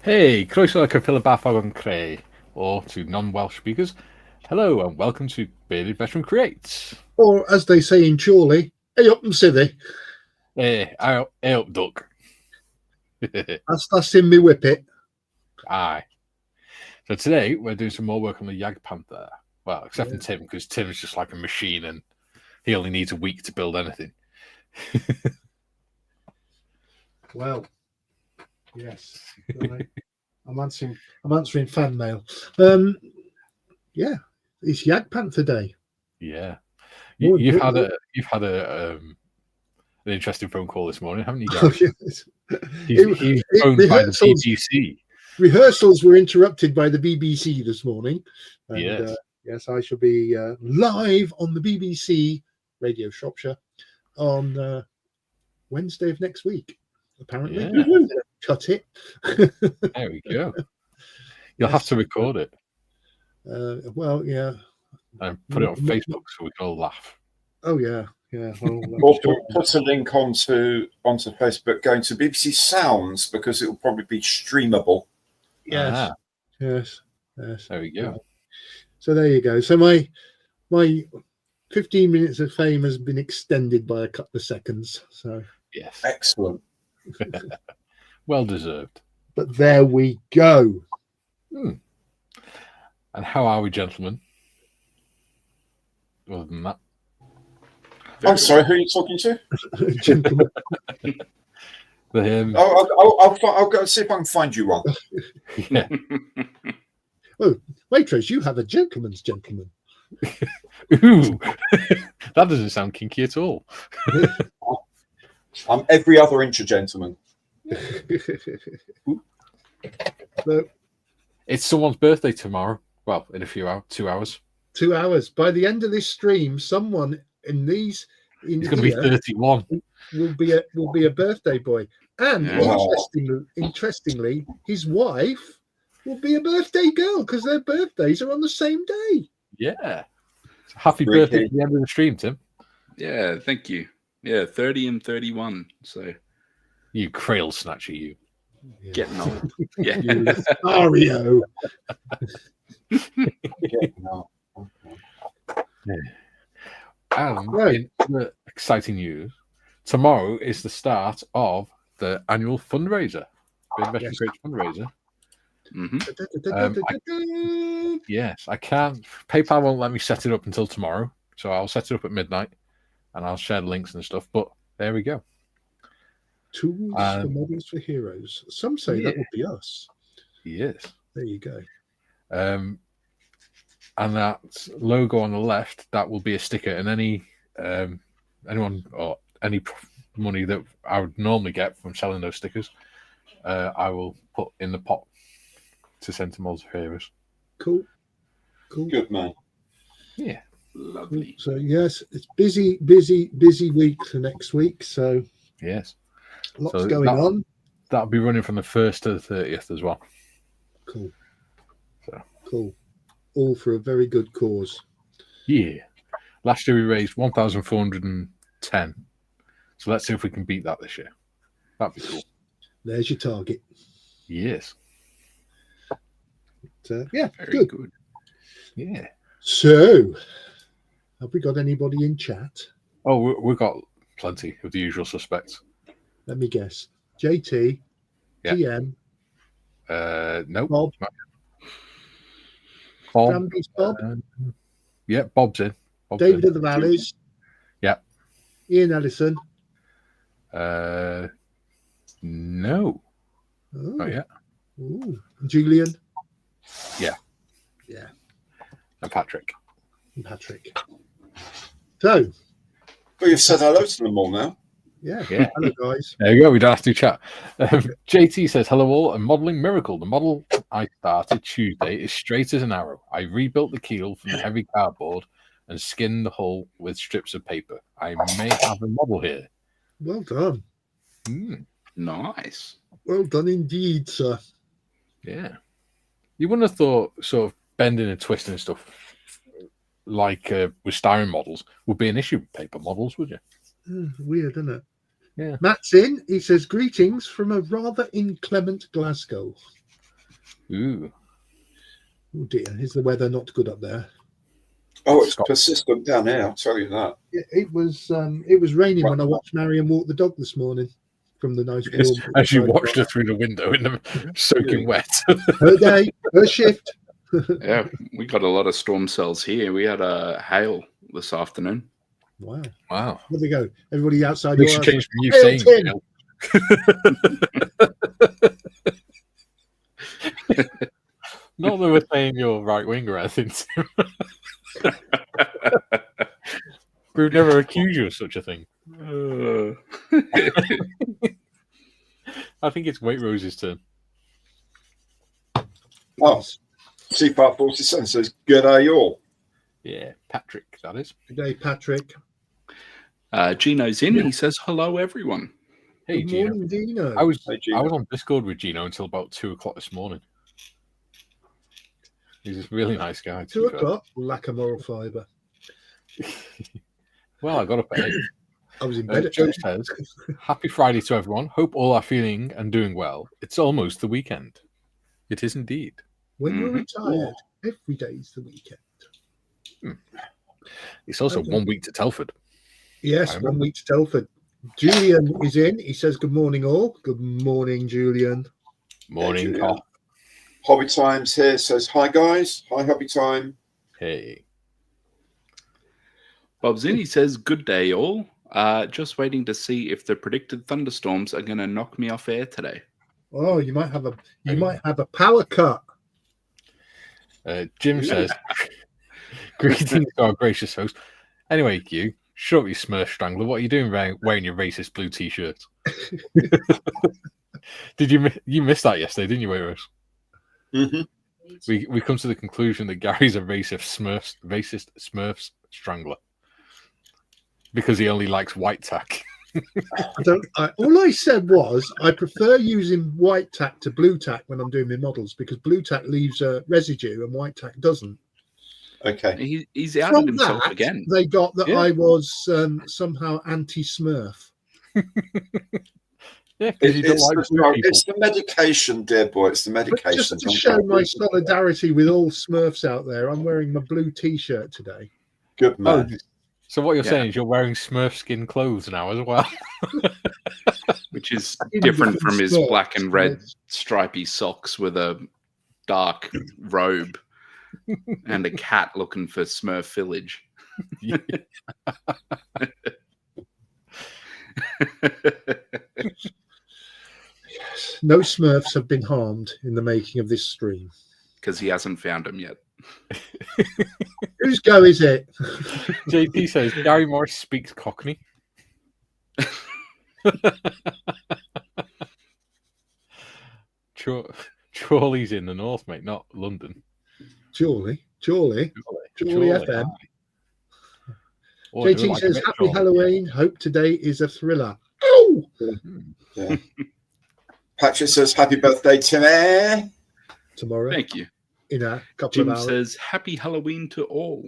Hey, croeso a cyffil y baffog yn creu, or to non-Welsh speakers, hello and welcome to Bearded Veteran Creates. Or, as they say in Chorley, hey up and civvy. Hey up, duck. That's in me whippet. Aye. So today we're doing some more work on the Jagdpanther. Well, except for Tim, because Tim's just like a machine and he only needs a week to build anything. Well, yes. I'm answering fan mail. Yeah, it's Jagdpanther Day. Yeah. You've had an interesting phone call this morning, haven't you, guys? Oh, yes. He's phoned by the BBC. Rehearsals were interrupted by the BBC this morning. And, yes. Yes, I shall be live on the BBC Radio Shropshire on Wednesday of next week. Apparently, cut it. There we go. You'll have to record it. Well, yeah. And put it on Facebook so we can all laugh. Oh yeah. Well, or put a link onto Facebook going to BBC Sounds because it will probably be streamable. Yes. Yes. There we go. So there you go. So my 15 minutes of fame has been extended by a couple of seconds. So yes, excellent. Well deserved. But there we go. And how are we, gentlemen? Other than that, I'm sorry, who are you talking to? Gentlemen. I'll go see if I can find you one. Yeah. Oh, waitress, you have a gentleman's gentleman. Ooh, that doesn't sound kinky at all. I'm every other inch a gentleman. So, it's someone's birthday tomorrow. Well, in a few hours, 2 hours. 2 hours. By the end of this stream, someone he's going to be 31. Will be a birthday boy, and interestingly, his wife will be a birthday girl because their birthdays are on the same day. Yeah. So happy birthday at the end of the stream, Tim. Yeah, thank you. Yeah, 30 and 31. So you cradle snatcher, you. Yeah. Getting old. Yeah. Mario. And in the exciting news, tomorrow is the start of the annual fundraiser, the Veteran Creates fundraiser. Yes, I can't. PayPal won't let me set it up until tomorrow, so I'll set it up at midnight, and I'll share the links and stuff. But there we go. Tools for models for heroes. Some say that would be us. Yes. There you go. And that logo on the left, that will be a sticker, and anyone or any money that I would normally get from selling those stickers, I will put in the pot to send to Models for Heroes. Cool. Good man. Yeah. Lovely. So yes, it's busy week for next week. So yes, lots going on. That'll be running from the 1st to the 30th as well. Cool. So cool. All for a very good cause. Yeah. Last year we raised 1,410. So let's see if we can beat that this year. That'd be cool. There's your target. Yes. Yeah, very good. Yeah. So, have we got anybody in chat? Oh, we've got plenty of the usual suspects. Let me guess. JT, TM. No. Bob. Brandy's Bob. Yeah, Bob's in. David of the Valleys. Yeah. Ian Ellison. No. Oh. Not yet. Ooh. Julian. Yeah. Yeah. And Patrick. So. Well, you've said hello to them all now. Yeah. Hello, guys. There you go. We don't have to chat. JT says, hello all, a modelling miracle. The model I started Tuesday is straight as an arrow. I rebuilt the keel from the heavy cardboard and skinned the hull with strips of paper. I may have a model here. Well done. Nice. Well done indeed, sir. Yeah. You wouldn't have thought sort of bending and twisting and stuff like with styrene models would be an issue with paper models, would you? Weird, isn't it? Yeah. Matt's in. He says, greetings from a rather inclement Glasgow. Ooh. Oh dear, is the weather not good up there? Oh, it's persistent down here, I'll tell you that. It was raining when I watched Marion walk the dog this morning from the nice warm. As you watched her through the window in the soaking wet. Her day, her shift. Yeah, we got a lot of storm cells here. We had a hail this afternoon. Wow. Wow. There they go. Everybody outside. We should change from you Hail saying Tim. hail. Not that we're saying you're right winger, I think. We would never accuse you of such a thing. I think it's Wait Rose's turn. Oh, C-Part 47 says, good day, y'all. Yeah, Patrick, that is. Good day, Patrick. Gino's in. He says, hello, everyone. Hey, Good Gino. morning, Dino. I was Hey, Gino. on Discord with Gino until about 2 o'clock this morning. He's a really nice guy. 2 o'clock. Lack of moral fibre. Well, I got up at 8. I was in bed at Joe 8. says, happy Friday to everyone. Hope all are feeling and doing well. It's almost the weekend. It is indeed. When you're retired, every day's the weekend. It's also 1 week to Telford. Yes, 1 week to Telford. Julian is in. He says, good morning, all. Good morning, Julian. Morning, Hey, Carl. Hobby Times here says, hi, guys. Hi, Hobby Time. Hey. Bob's in. He says, good day, all. Just waiting to see if the predicted thunderstorms are going to knock me off air today. Oh, you might have a power cut. Jim says, greetings to our gracious host. Anyway, you, shut up, you Smurf Strangler. What are you doing wearing your racist blue t-shirt? Did you miss that yesterday, didn't you, Waitrose? Mm-hmm. We come to the conclusion that Gary's a racist Smurfs Strangler because he only likes white tack. All I said was I prefer using white tack to blue tack when I'm doing my models because blue tack leaves a residue and white tack doesn't. Okay. He's outed From himself that, again. they got that Yeah. I was somehow anti-Smurf. Yeah, because you don't like blue people. It's the medication, dear boy. It's the But medication. just to show my solidarity with all Smurfs out there, I'm wearing my blue T-shirt today. Good man. Oh, so what you're saying is you're wearing Smurf skin clothes now as well. Which is In different from his Smurfs, black and red yes. stripy socks with a dark robe and a cat looking for Smurf village. No Smurfs have been harmed in the making of this stream. Because he hasn't found him yet. Whose go is it? JP says Gary Morris speaks Cockney. Chorley's in the north, mate, not London. Jolly FM. Oh, I do JT like says, a bit happy Chorley. Halloween. Hope today is a thriller. Oh! Yeah. Patrick says, happy birthday, Timmy. Tomorrow Thank you. in a couple Jim of hours. says, happy Halloween to all.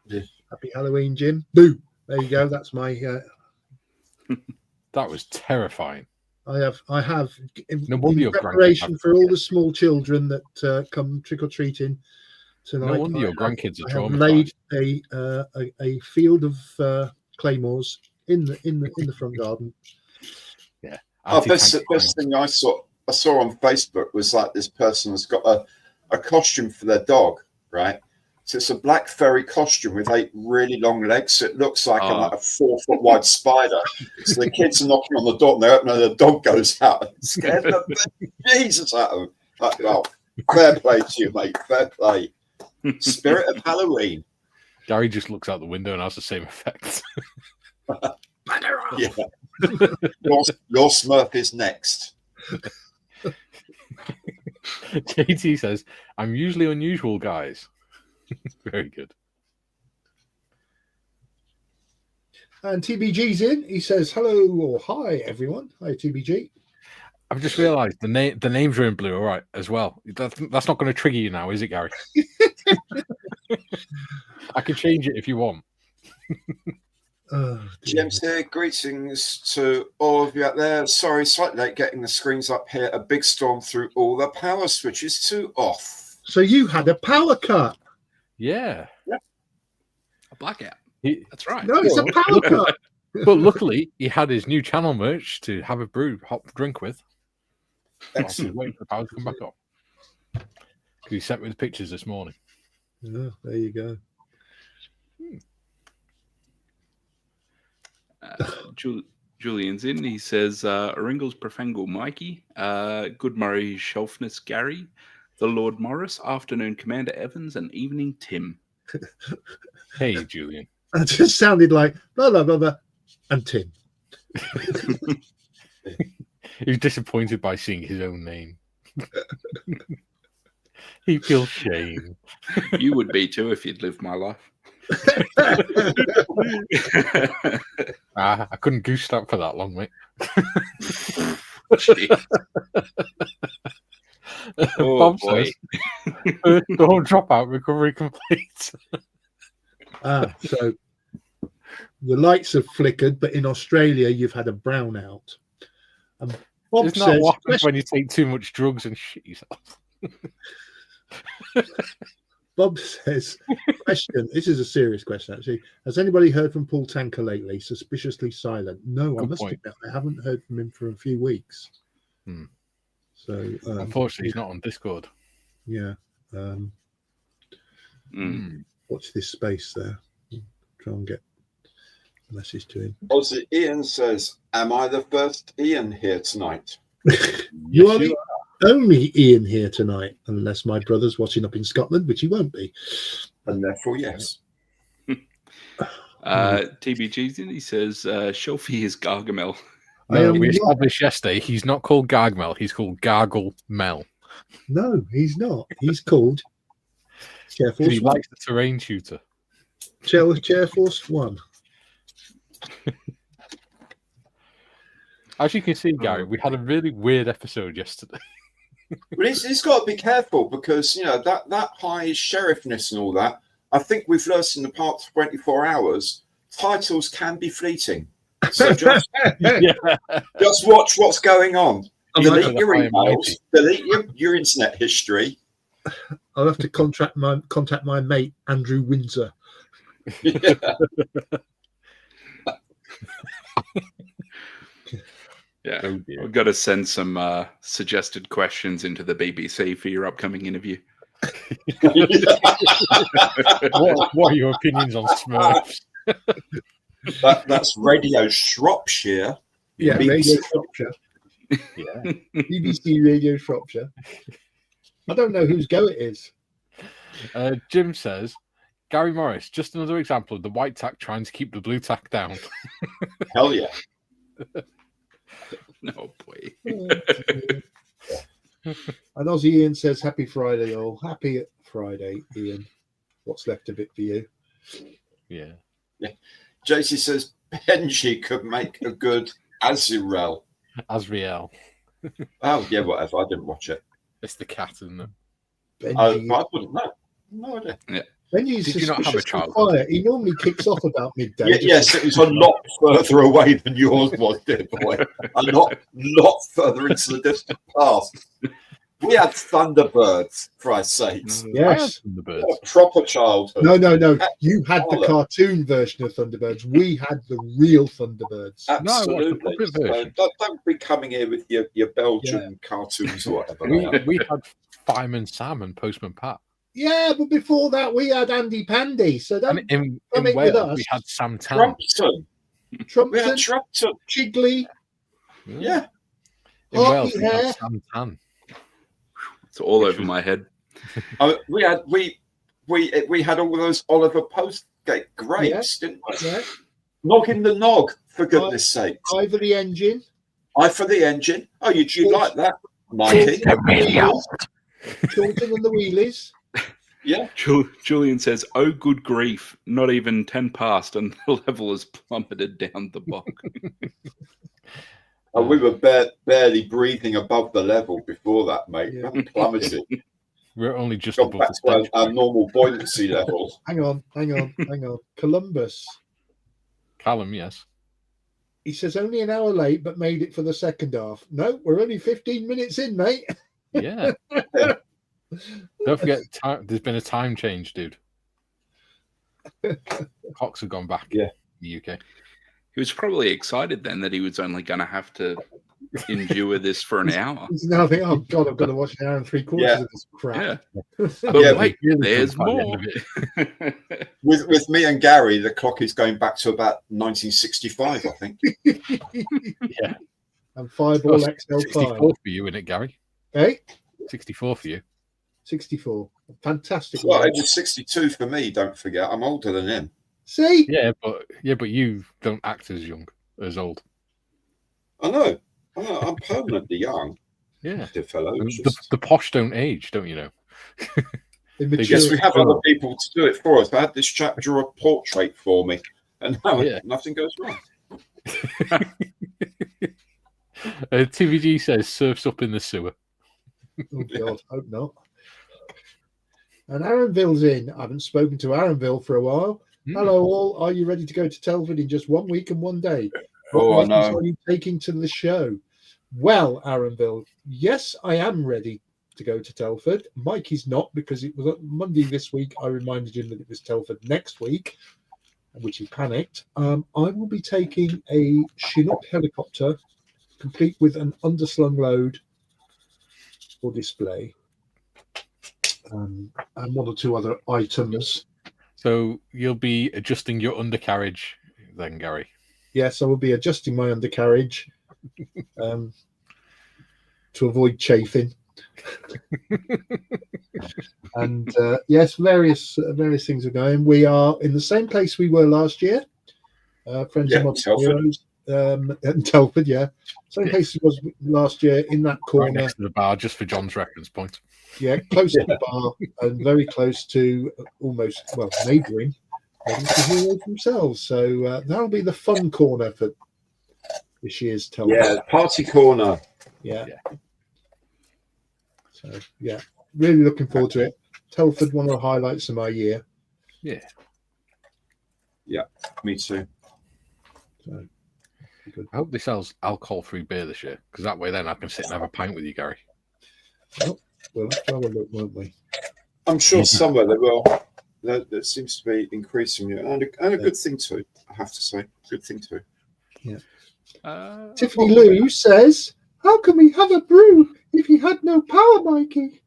Happy Halloween, Jim. Boo. There you go. That's my... That was terrifying. I have in No wonder your preparation grandkids for all the small children that come trick-or-treating tonight. No wonder your grandkids are I have traumatized. laid a field of claymores in the front garden. Yeah. Best thing I saw on Facebook was like this person has got a costume for their dog, right? So it's a black furry costume with 8 really long legs. So it looks like like a 4-foot wide spider. So the kids are knocking on the door and they open and the dog goes out and scares the Jesus out of them. Like, well, fair play to you, mate. Fair play. Spirit of Halloween. Gary just looks out the window and has the same effect. Yeah. Your Smurf is next. JT says, I'm usually unusual, guys. Very good. And TBG's in. He says, hello or hi, everyone. Hi, TBG. I've just realised the names are in blue, all right, as well. That's not going to trigger you now, is it, Gary? I can change it if you want. James here. Greetings to all of you out there. Sorry, slightly late getting the screens up here. A big storm threw all the power switches to off. So you had a power cut? Yeah. A blackout. That's right. No, it's a power cut. But luckily, he had his new channel merch to have a hot drink with. Excellent. Waiting for the power to come back up. He sent me the pictures this morning. Yeah, there you go. Julian's in. He says, Ringles Profangle Mikey, Good Murray Shelfness Gary, the Lord Morris, Afternoon Commander Evans, and Evening Tim. Hey, Julian. That just sounded like blah, blah, blah, blah, and Tim. He was disappointed by seeing his own name. He feels shame. You would be too if you'd lived my life. I couldn't goose that for that long, mate. Bob says, don't drop out, recovery complete. So the lights have flickered, but in Australia you've had a brownout. Bob Isn't says, that what happens when you take too much drugs and shit yourself? Bob says, question. This is a serious question, actually. Has anybody heard from Paul Tanker lately? Suspiciously silent. No, Good I must point. admit, I haven't heard from him for a few weeks. So, Unfortunately, he's not on Discord. Yeah. Watch this space there. Try and get a message to him. Aussie Ian says, am I the first Ian here tonight? You are the only Ian here tonight, unless my brother's watching up in Scotland, which he won't be. And therefore, yes. TBG's in. He says, Shelfie is Gargamel. No, we established yesterday he's not called Gargamel, he's called Gargle Mel. No, he's not. He's called Chair Force He 1. likes the terrain shooter. Chair Force 1. As you can see, Gary, we had a really weird episode yesterday. But he's got to be careful because, you know, that high sheriffness and all that, I think we've learned in the past 24 hours, titles can be fleeting. So just watch what's going on. Delete your emails, delete your internet history. I'll have to contact my mate, Andrew Windsor. Yeah, we've got to send some suggested questions into the BBC for your upcoming interview. What are your opinions on Smurfs? That's Radio Shropshire. Yeah, BBC. Radio Shropshire. Yeah. BBC Radio Shropshire. I don't know whose go it is. Jim says, Gary Morris, just another example of the white tack trying to keep the blue tack down. Hell yeah. No boy. And Aussie Ian says, happy Friday, all. Happy Friday, Ian. What's left of it for you? Yeah. JC says Benji could make a good Azrael. Azrael. Oh, yeah, whatever. I didn't watch it. It's the cat, isn't it? Benji. I wouldn't know. No idea. Yeah. Benji's Did you not have a suspiciously childhood? quiet. He normally kicks off about midday. Yes, it was a lot further away than yours was, dear boy. A lot further into the distant past. We had Thunderbirds, for Christ's sakes. Yes. The A proper childhood. No. You had the cartoon version of Thunderbirds. We had the real Thunderbirds. Absolutely. No, version. Don't be coming here with your Belgian cartoons or whatever. We had Fireman Sam and Postman Pat. Yeah, but before that, we had Andy Pandy. So don't And in come in with Wales, us. we had Sam Tan. Trumpton. We had Trumpton, Trumpton. Chigley, Yeah. In Wales, we Hair. had Sam Tan. It's all over my head. We had all those Oliver Postgate grapes, didn't we? yeah. Noggin the Nog, for goodness sake. Ivor the Engine, Eye for the engine. Oh, you like that, Mikey? Chilton and the Wheelies. Yeah. Julian says, oh, good grief. Not even 10 past and the level has plummeted down the bog. Oh, we were barely breathing above the level before that, mate. Yeah. We plummeted. We're only just Got above back the to stage. our normal buoyancy level. Hang on. Columbus. Callum, yes. He says only an hour late, but made it for the second half. No, we're only 15 minutes in, mate. Yeah. Don't forget, there's been a time change, dude. Clocks have gone back. Yeah. In the UK. He was probably excited then that he was only going to have to endure this for an hour. He's now thinking, oh God, I've got to watch an hour and 3/4 Yeah. of this crap. Yeah. But But Yeah, wait, really there's fun by the end more. of it. With me and Gary, the clock is going back to about 1965, I think. Yeah. And Fireball XL5. 64 for you, isn't it, Gary? Hey, 64 for you. 64. Fantastic. Well, it was 62 for me. Don't forget, I'm older than him. See? Yeah, but you don't act as young, as old. I know. I'm permanently young. Yeah. Dear fellow. And Just- the posh don't age, don't you know? Yes, we have other people to do it for us. I had this chap draw a portrait for me, and now nothing goes wrong. TVG says surfs up in the sewer. Oh God, hope not. And Aaronville's in. I haven't spoken to Aaronville for a while. Hello all. Are you ready to go to Telford in just 1 week and 1 day? Oh, I know. What are you taking to the show? Well, Aaronville, yes, I am ready to go to Telford. Mikey's not, because it was Monday this week. I reminded him that it was Telford next week, which he panicked. I will be taking a Chinook helicopter, complete with an underslung load for display, and 1 or 2 other items. So you'll be adjusting your undercarriage then, Gary? Yes, I will be adjusting my undercarriage to avoid chafing. And yes, various things are going. We are in the same place we were last year. Friends of Modern Heroes, in Telford, yeah. Same place it was last year, in that corner. Right next to the bar, just for John's reference point. Yeah, close to the bar and very close to neighbouring Modern Heroes themselves. So that'll be the fun corner for this year's Telford. Yeah, party corner. Yeah. So yeah, really looking forward to it. Telford, one of the highlights of my year. Yeah. Yeah, me too. So, good. I hope they sells alcohol-free beer this year, because that way then I can sit and have a pint with you, Gary. Well, we'll have to have a look, won't we? I'm sure somewhere they will. That seems to be increasing, and a good thing too. I have to say, good thing too. Yeah. Tiffany Lou says, "How can we have a brew if he had no power, Mikey?"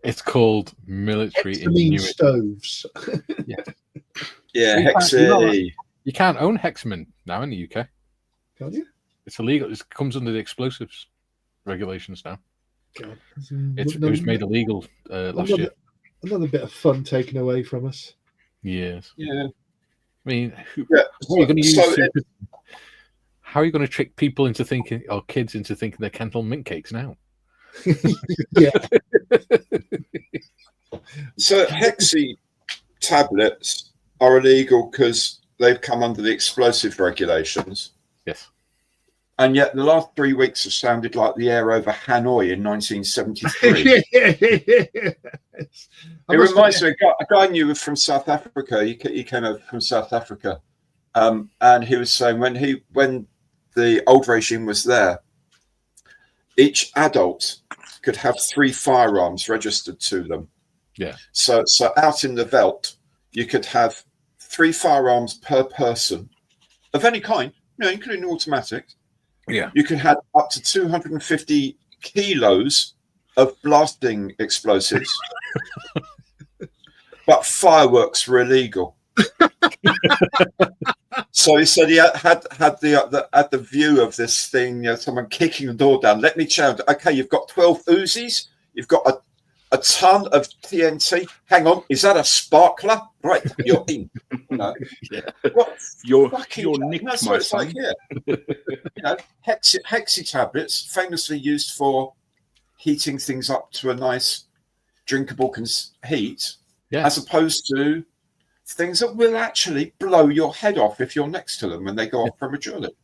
It's called military Hexamine ingenuity. stoves. Yeah, You can't own Hexamin now in the UK. Can't you? It's illegal. It comes under the explosives regulations now. God. It was made illegal last year. Another bit of fun taken away from us. Yes. Yeah. I mean, Yeah. how are you going to trick people into thinking, or kids into thinking they're Kendall mint cakes now? Yeah. So Hexi tablets are illegal because they've come under the explosive regulations. Yes. And yet the last 3 weeks have sounded like the air over Hanoi in 1973. It reminds me, a guy I knew from South Africa. He came over from South Africa, and he was saying when the old regime was there, each adult could have 3 firearms registered to them. Yeah. So out in the veldt, you could have 3 firearms per person of any kind, including automatics. Yeah. You could have up to 250 kilos of blasting explosives, but fireworks were illegal. So he said he had the view of this thing, someone kicking the door down. Let me challenge. Okay, you've got 12 Uzis. You've got a ton of TNT. Hang on, is that a sparkler? Right, you're in. Yeah. What You're fucking nicked, that's my what it's son. like here. Hexi tablets, famously used for heating things up to a nice drinkable heat, as opposed to things that will actually blow your head off if you're next to them when they go off prematurely.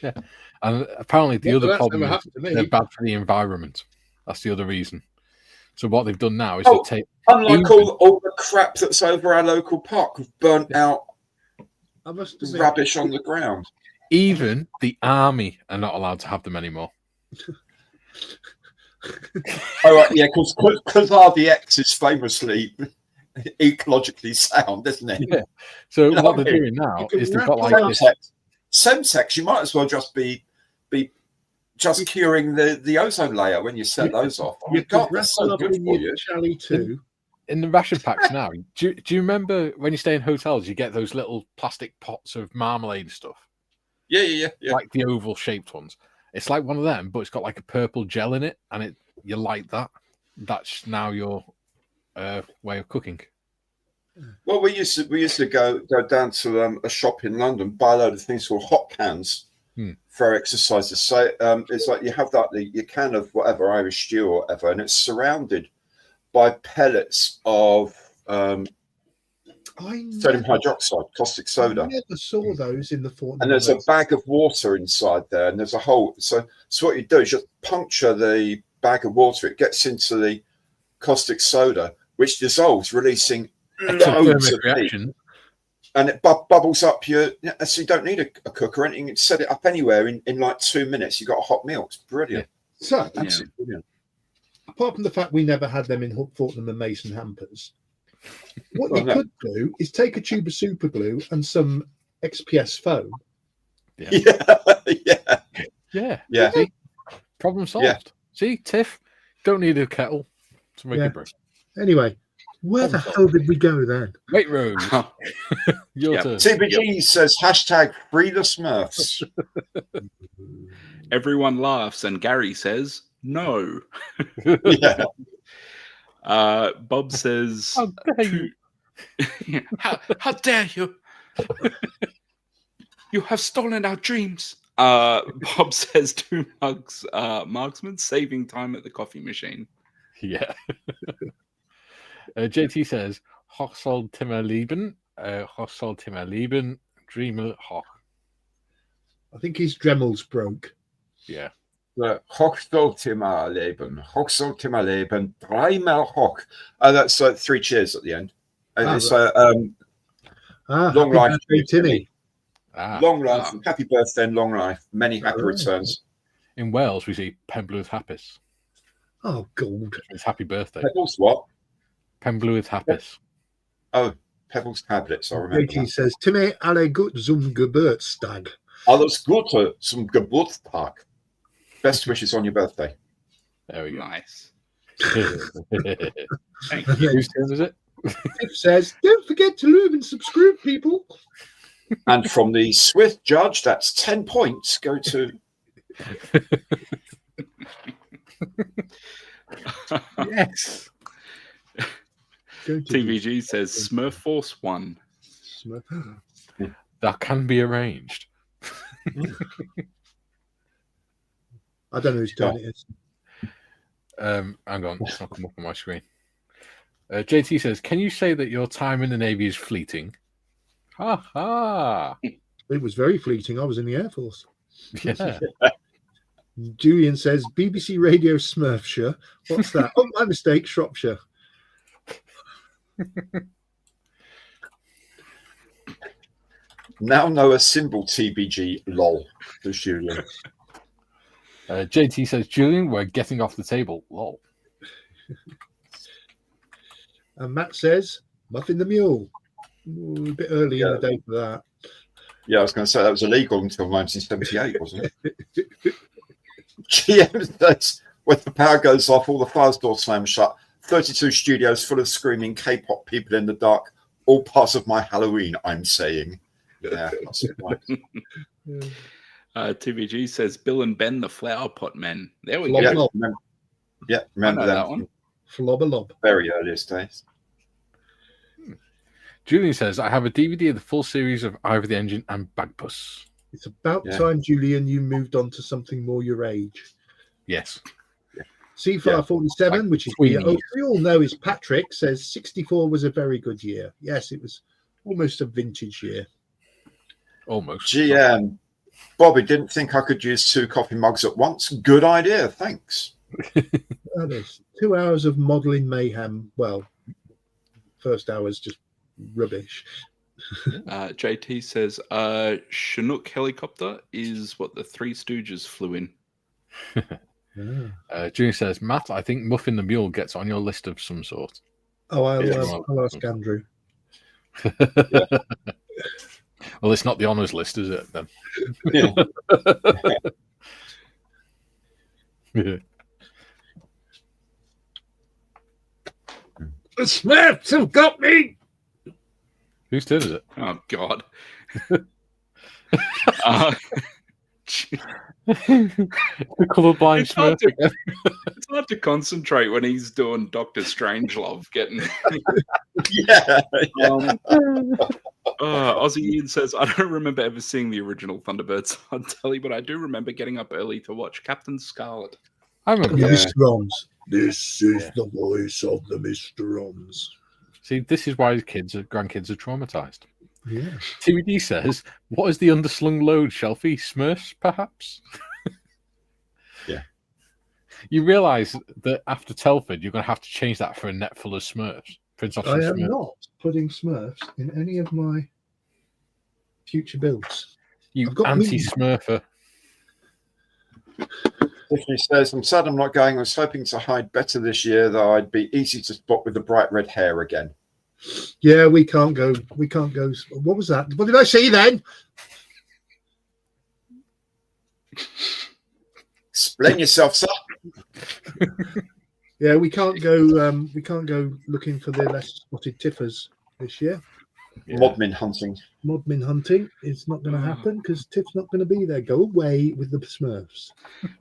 Yeah, and apparently the other problem is happened to me. they're bad for the environment. That's the other reason. So what they've done now is they take unlike all the crap that's over our local park, burnt out I must There's admit, rubbish on the ground. Even the army are not allowed to have them anymore. Oh, right, yeah, because RDX is famously ecologically sound, isn't it? Yeah. So You know what what they're I mean? doing now You can is they've got wrap like this. Semtex, you might as well just be just curing the ozone layer when you set those off. Oh, you God, could they're wrap so up good in for your you. chally too. In the ration packs now, do you remember when you stay in hotels, you get those little plastic pots of marmalade stuff, Yeah. like the oval shaped ones? It's like one of them, but it's got like a purple gel in it, and you light that. That's now your way of cooking. Well, we used to go down to a shop in London, buy a load of things called hot cans for exercises. So it's like you have your can of whatever Irish stew or whatever, and it's surrounded by pellets of sodium hydroxide, caustic soda. I never saw those in the Fortnum. And there's a bag of water inside there, and there's a hole. So what you do is you puncture the bag of water. It gets into the caustic soda, which dissolves, releasing loads of reaction. heat. And it bubbles up so you don't need a cooker or anything. You can set it up anywhere in like 2 minutes. You've got a hot meal. It's brilliant. Yeah. So, absolutely brilliant. Apart from the fact we never had them in Fortnum and Mason hampers, what you could do is take a tube of super glue and some XPS foam. Yeah. See? Problem solved. Yeah. See, Tiff, don't need a kettle to make it brew. Anyway, where the hell did we go then? Wait, Rose. Your turn. TBG says #free the Smurfs. Everyone laughs, and Gary says no. Yeah. Bob says, "How dare you? How dare you? You have stolen our dreams." Bob says 2 mugs, marksman, saving time at the coffee machine. Yeah. JT says, "Hoch soll Timmer lieben, Dremel hoch." I think his Dremels broke. Yeah. Hoch soll Timmer leben, dreimal hoch. That's 3 cheers at the end. It's long life, Timmy. Long life, happy birthday, and long life. Many happy returns. In Wales, we see Penblwydd Hapus. Oh, God. It's happy birthday. Pebbles what? Penblwydd Hapus. Oh, Pebbles tablets, I remember. JT says, Timmy, alle gut zum Geburtstag. Alles Gute zum Geburtstag. Best wishes on your birthday. There we go. Nice. Thank you. Whose turn is it? Tiff says, don't forget to lube and subscribe, people. And from the Swift judge, that's 10 points. Go to... Yes. TVG says Smurf Force 1. That can be arranged. I don't know whose turn it is. Hang on, it's not come up on my screen. JT says, "Can you say that your time in the Navy is fleeting?" Ha ha! It was very fleeting. I was in the Air Force. Yeah. Julian says, BBC Radio Smurfshire. What's that? Oh, my mistake, Shropshire. Now know a symbol, TBG, lol. To Julian. JT says, "Julian, we're getting off the table, lol." And Matt says, Muffin the Mule. Ooh, a bit early in the day for that. Yeah, I was going to say that was illegal until 1978, wasn't it? GM says, when the power goes off, all the fire doors slam shut. 32 studios full of screaming K-pop people in the dark. All part of my Halloween, I'm saying. Yeah, that's it. TVG says Bill and Ben, the flower pot men. There we Lob, go. lob. Remember that one. Flobber lob. Very earliest days. Julian says, "I have a DVD of the full series of Ivor the Engine and Bagpuss." It's about time, Julian, you moved on to something more your age. Yes. C-Fire 47, Like which is Queenie. we all know is Patrick, says 64 was a very good year. Yes, it was almost a vintage year. Almost. GM, Bobby, didn't think I could use 2 coffee mugs at once. Good idea, thanks. That is 2 hours of modelling mayhem. Well, first hour's just rubbish. JT says Chinook helicopter is what the Three Stooges flew in. Junior says, Matt, I think Muffin the Mule gets on your list of some sort. Oh, I'll Yes. ask Andrew. Well, it's not the honours list, is it, then? Yeah. Yeah. The Smurfs have got me! Whose turn is it? Oh, God. The colourblind It's hard, Smurf. it's hard to concentrate when he's doing Dr. Strangelove getting... Yeah. Aussie Ian says, I don't remember ever seeing the original Thunderbirds on telly, but I do remember getting up early to watch Captain Scarlet. I remember. Yeah. Mr. Ons. This is the voice of the Mr. Ons. See, this is why grandkids are traumatized. Yeah. TVD says, what is the underslung load, Shelfie? Smurfs, perhaps? Yeah. You realise that after Telford, you're going to have to change that for a net full of Smurfs. Prince I Austin am Smurf. not putting Smurfs in any of my future builds. You I've got anti-Smurfer. Tiffany says, I'm sad I'm not going. I was hoping to hide better this year, though I'd be easy to spot with the bright red hair again. Yeah, we can't go. We can't go. What was that? What did I see then? Explain yourself, sir. Yeah, we can't go. We can't go looking for the less spotted tiffers this year. Modmin hunting. Modmin hunting is not going to happen because Tiff's not going to be there. Go away with the Smurfs.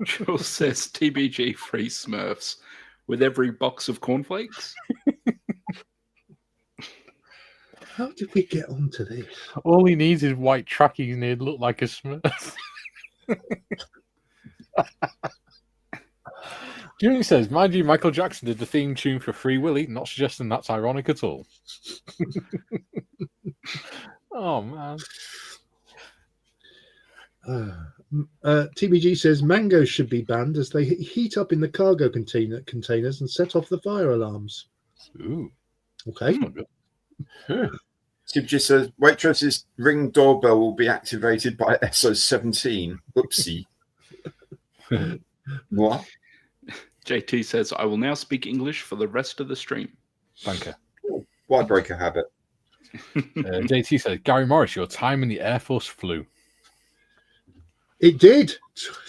Jules says TBG free Smurfs with every box of cornflakes. How did we get onto this? All he needs is white trackies and he'd look like a Smurf. Junior says, mind you, Michael Jackson did the theme tune for Free Willy, not suggesting that's ironic at all. Oh, man. TBG says mangoes should be banned as they heat up in the cargo containers and set off the fire alarms. Ooh, Okay. that's not good. TBG says, waitress's ring doorbell will be activated by SO17. Oopsie. What? JT says, I will now speak English for the rest of the stream. Thank you. Why break a habit? JT says, Gary Morris, your time in the Air Force flew. It did.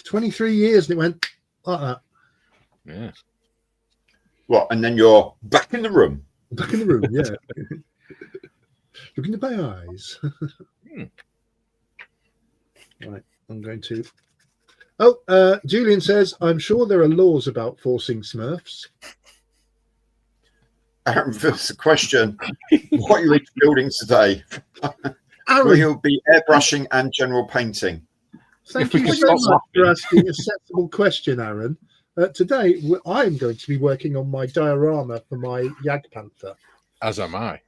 23 years and it went like that. Yeah. What? And then you're back in the room. Back in the room, yeah. Look into my eyes. Right, I'm going to. Oh, Julian says, I'm sure there are laws about forcing Smurfs. Aaron, first question. What are you building today? Will Aaron, you be airbrushing and general painting? thank If we you could so stop much for asking a sensible question, Aaron. Today, I'm going to be working on my diorama for my Jagdpanther. As am I.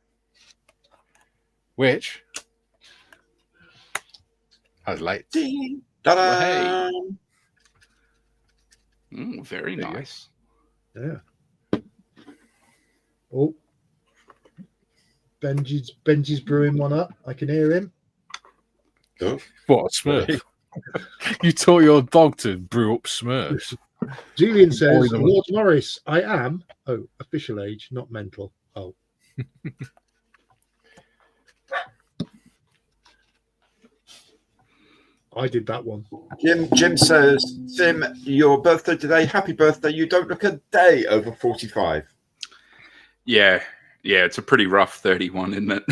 Which has lights. Ta-da! Hey. Very There you go. nice. Yeah. Oh, Benji's brewing one up. I can hear him. Oh, What, a Smurf? You taught your dog to brew up Smurfs. Julian says, them. Lord Morris, I am. Oh, official age, not mental. Oh. I did that one. Jim says, Tim, your birthday today. Happy birthday. You don't look a day over 45. Yeah, it's a pretty rough 31, isn't it?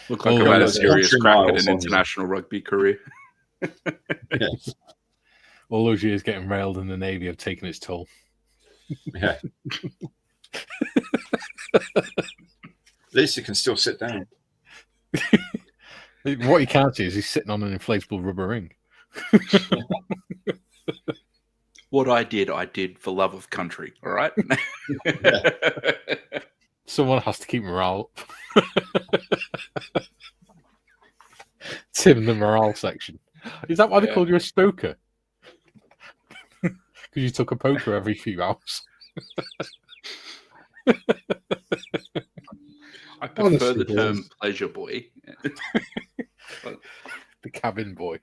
Look like Oh, I've had yeah, a serious country crack at miles an on you. international rugby career. Yes. All those years getting railed in the Navy have taken its toll. Yeah. At least you can still sit down. What you can't see is he's sitting on an inflatable rubber ring. What I did for love of country, all right? Someone has to keep morale up. Tim, the morale section. Is that why they Yeah. called you a stoker? Because you took a poker every few hours. I prefer Honestly, the term boys. pleasure boy. The cabin boy.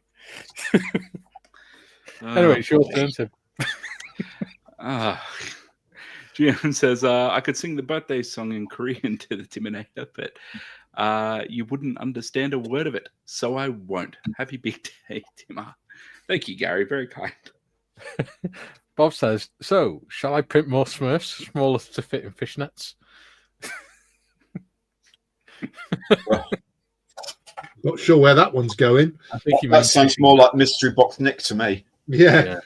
Anyway, it's your turn, Tim. GM says, I could sing the birthday song in Korean to the Timinator, but you wouldn't understand a word of it, so I won't. Happy big day, Timmer. Thank you, Gary. Very kind. Bob says, so, shall I print more Smurfs, smaller to fit in fishnets? Not sure where that one's going. I think That sounds more like Mystery Box Nick to me. Yeah.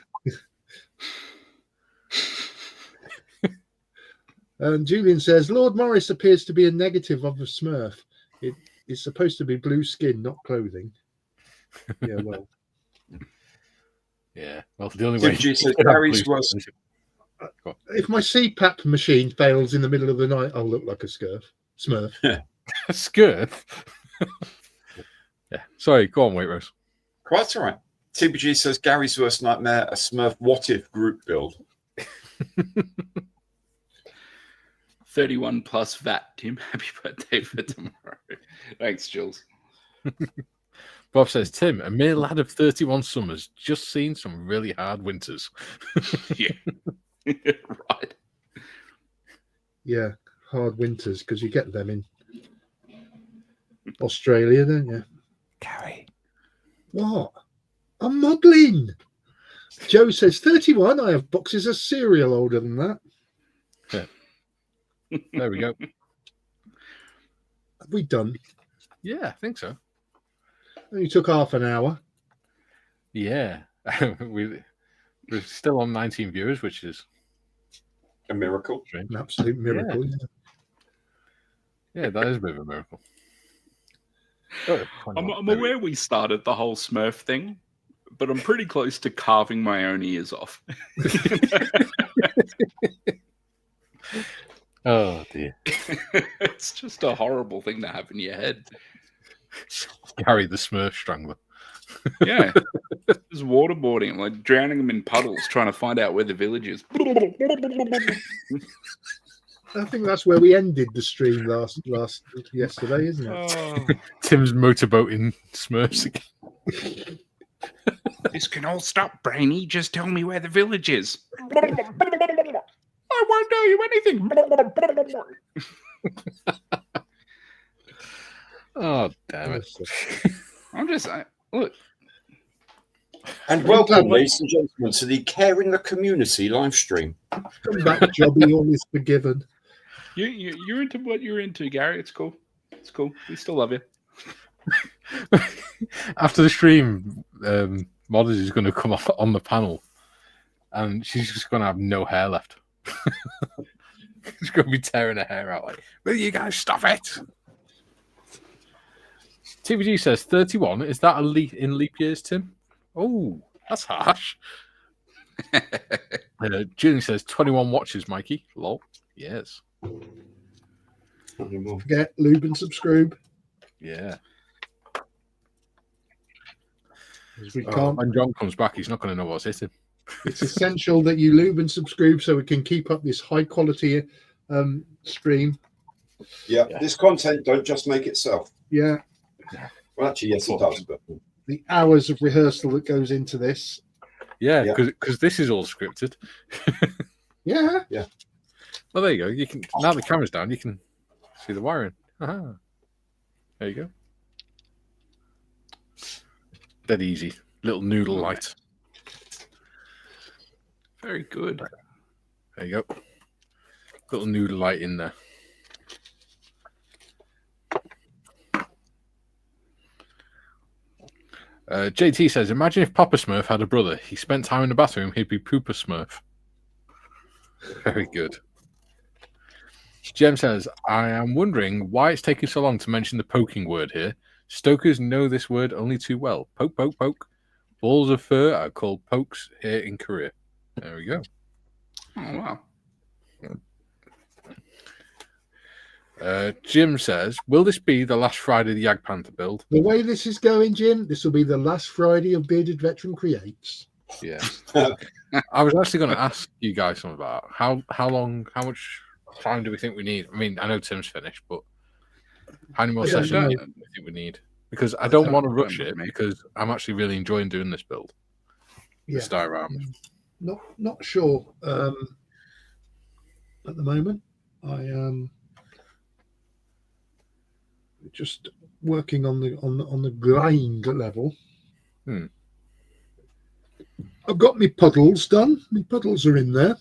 And Julian says, Lord Morris appears to be a negative of a Smurf. It is supposed to be blue skin, not clothing. Yeah, well. Yeah, well, the only way. Tim G says Gary's was. If my CPAP machine fails in the middle of the night, I'll look like a Smurf. A skirt? Yeah, sorry, go on, Waitrose. Quite all right. TBG says Gary's worst nightmare, a Smurf what if group build. 31 plus VAT, Tim. Happy birthday for tomorrow. Thanks, Jules. Bob says, Tim, a mere lad of 31 summers, just seen some really hard winters. Yeah. Right. Yeah, hard winters, because you get them in Australia, don't you? Gary. What? I'm modelling. Joe says, 31. I have boxes of cereal older than that. Yeah. There we go. Have we done? Yeah, I think so. Only took half an hour. Yeah. We're still on 19 viewers, which is A miracle. strange. An absolute miracle. Yeah, that is a bit of a miracle. Oh, I'm aware we started the whole Smurf thing, but I'm pretty close to carving my own ears off. Oh, dear. It's just a horrible thing to have in your head. Gary the Smurf Strangler. Yeah. Just waterboarding, like drowning them in puddles, trying to find out where the village is. I think that's where we ended the stream yesterday, isn't it? Oh, Tim's motorboating Smurfs again. this can all stop, Brainy. Just tell me where the village is. I won't tell you anything. Oh, damn it. I'm just look. And welcome, ladies and gentlemen, to the Caring the Community live stream. Come back, Jobby, all is forgiven. You're into what you're into, Gary. It's cool. It's cool. We still love you. After the stream, Modders is going to come on the panel, and she's just going to have no hair left. She's going to be tearing her hair out like, will you guys stop it? TVG says 31. Is that in leap years, Tim? Oh, that's harsh. Julian says 21 watches, Mikey. Lol. Yes. Don't forget, lube and subscribe. Yeah. We can't. When John comes back, he's not going to know what's hitting. It's essential that you lube and subscribe so we can keep up this high quality stream. Yeah, this content don't just make itself. Yeah. Well, actually, yes, it does. But The hours of rehearsal that goes into this. Yeah, because this is all scripted. Yeah. Yeah. Well, there you go. You can now the camera's down. You can see the wiring. Aha. There you go. Dead easy. Little noodle light. Very good. There you go. Little noodle light in there. JT says, imagine if Papa Smurf had a brother. He spent time in the bathroom, he'd be Poopa Smurf. Very good. Jem says, I am wondering why it's taking so long to mention the poking word here. Stokers know this word only too well. Poke, poke, poke. Balls of fur are called pokes here in Korea. There we go. Oh, wow. Jim says, will this be the last Friday the Jagdpanther build? The way this is going, Jim, this will be the last Friday of Bearded Veteran Creates. Yeah. I was actually going to ask you guys something about how much time do we think we need? I mean, I know Tim's finished, but How many more I don't sessions do know. you think we need? Because I don't want to rush don't it know. because I'm actually really enjoying doing this build. Yeah. This diorama. Not sure at the moment. I am just working on the grind level. I've got my puddles done. My puddles are in there.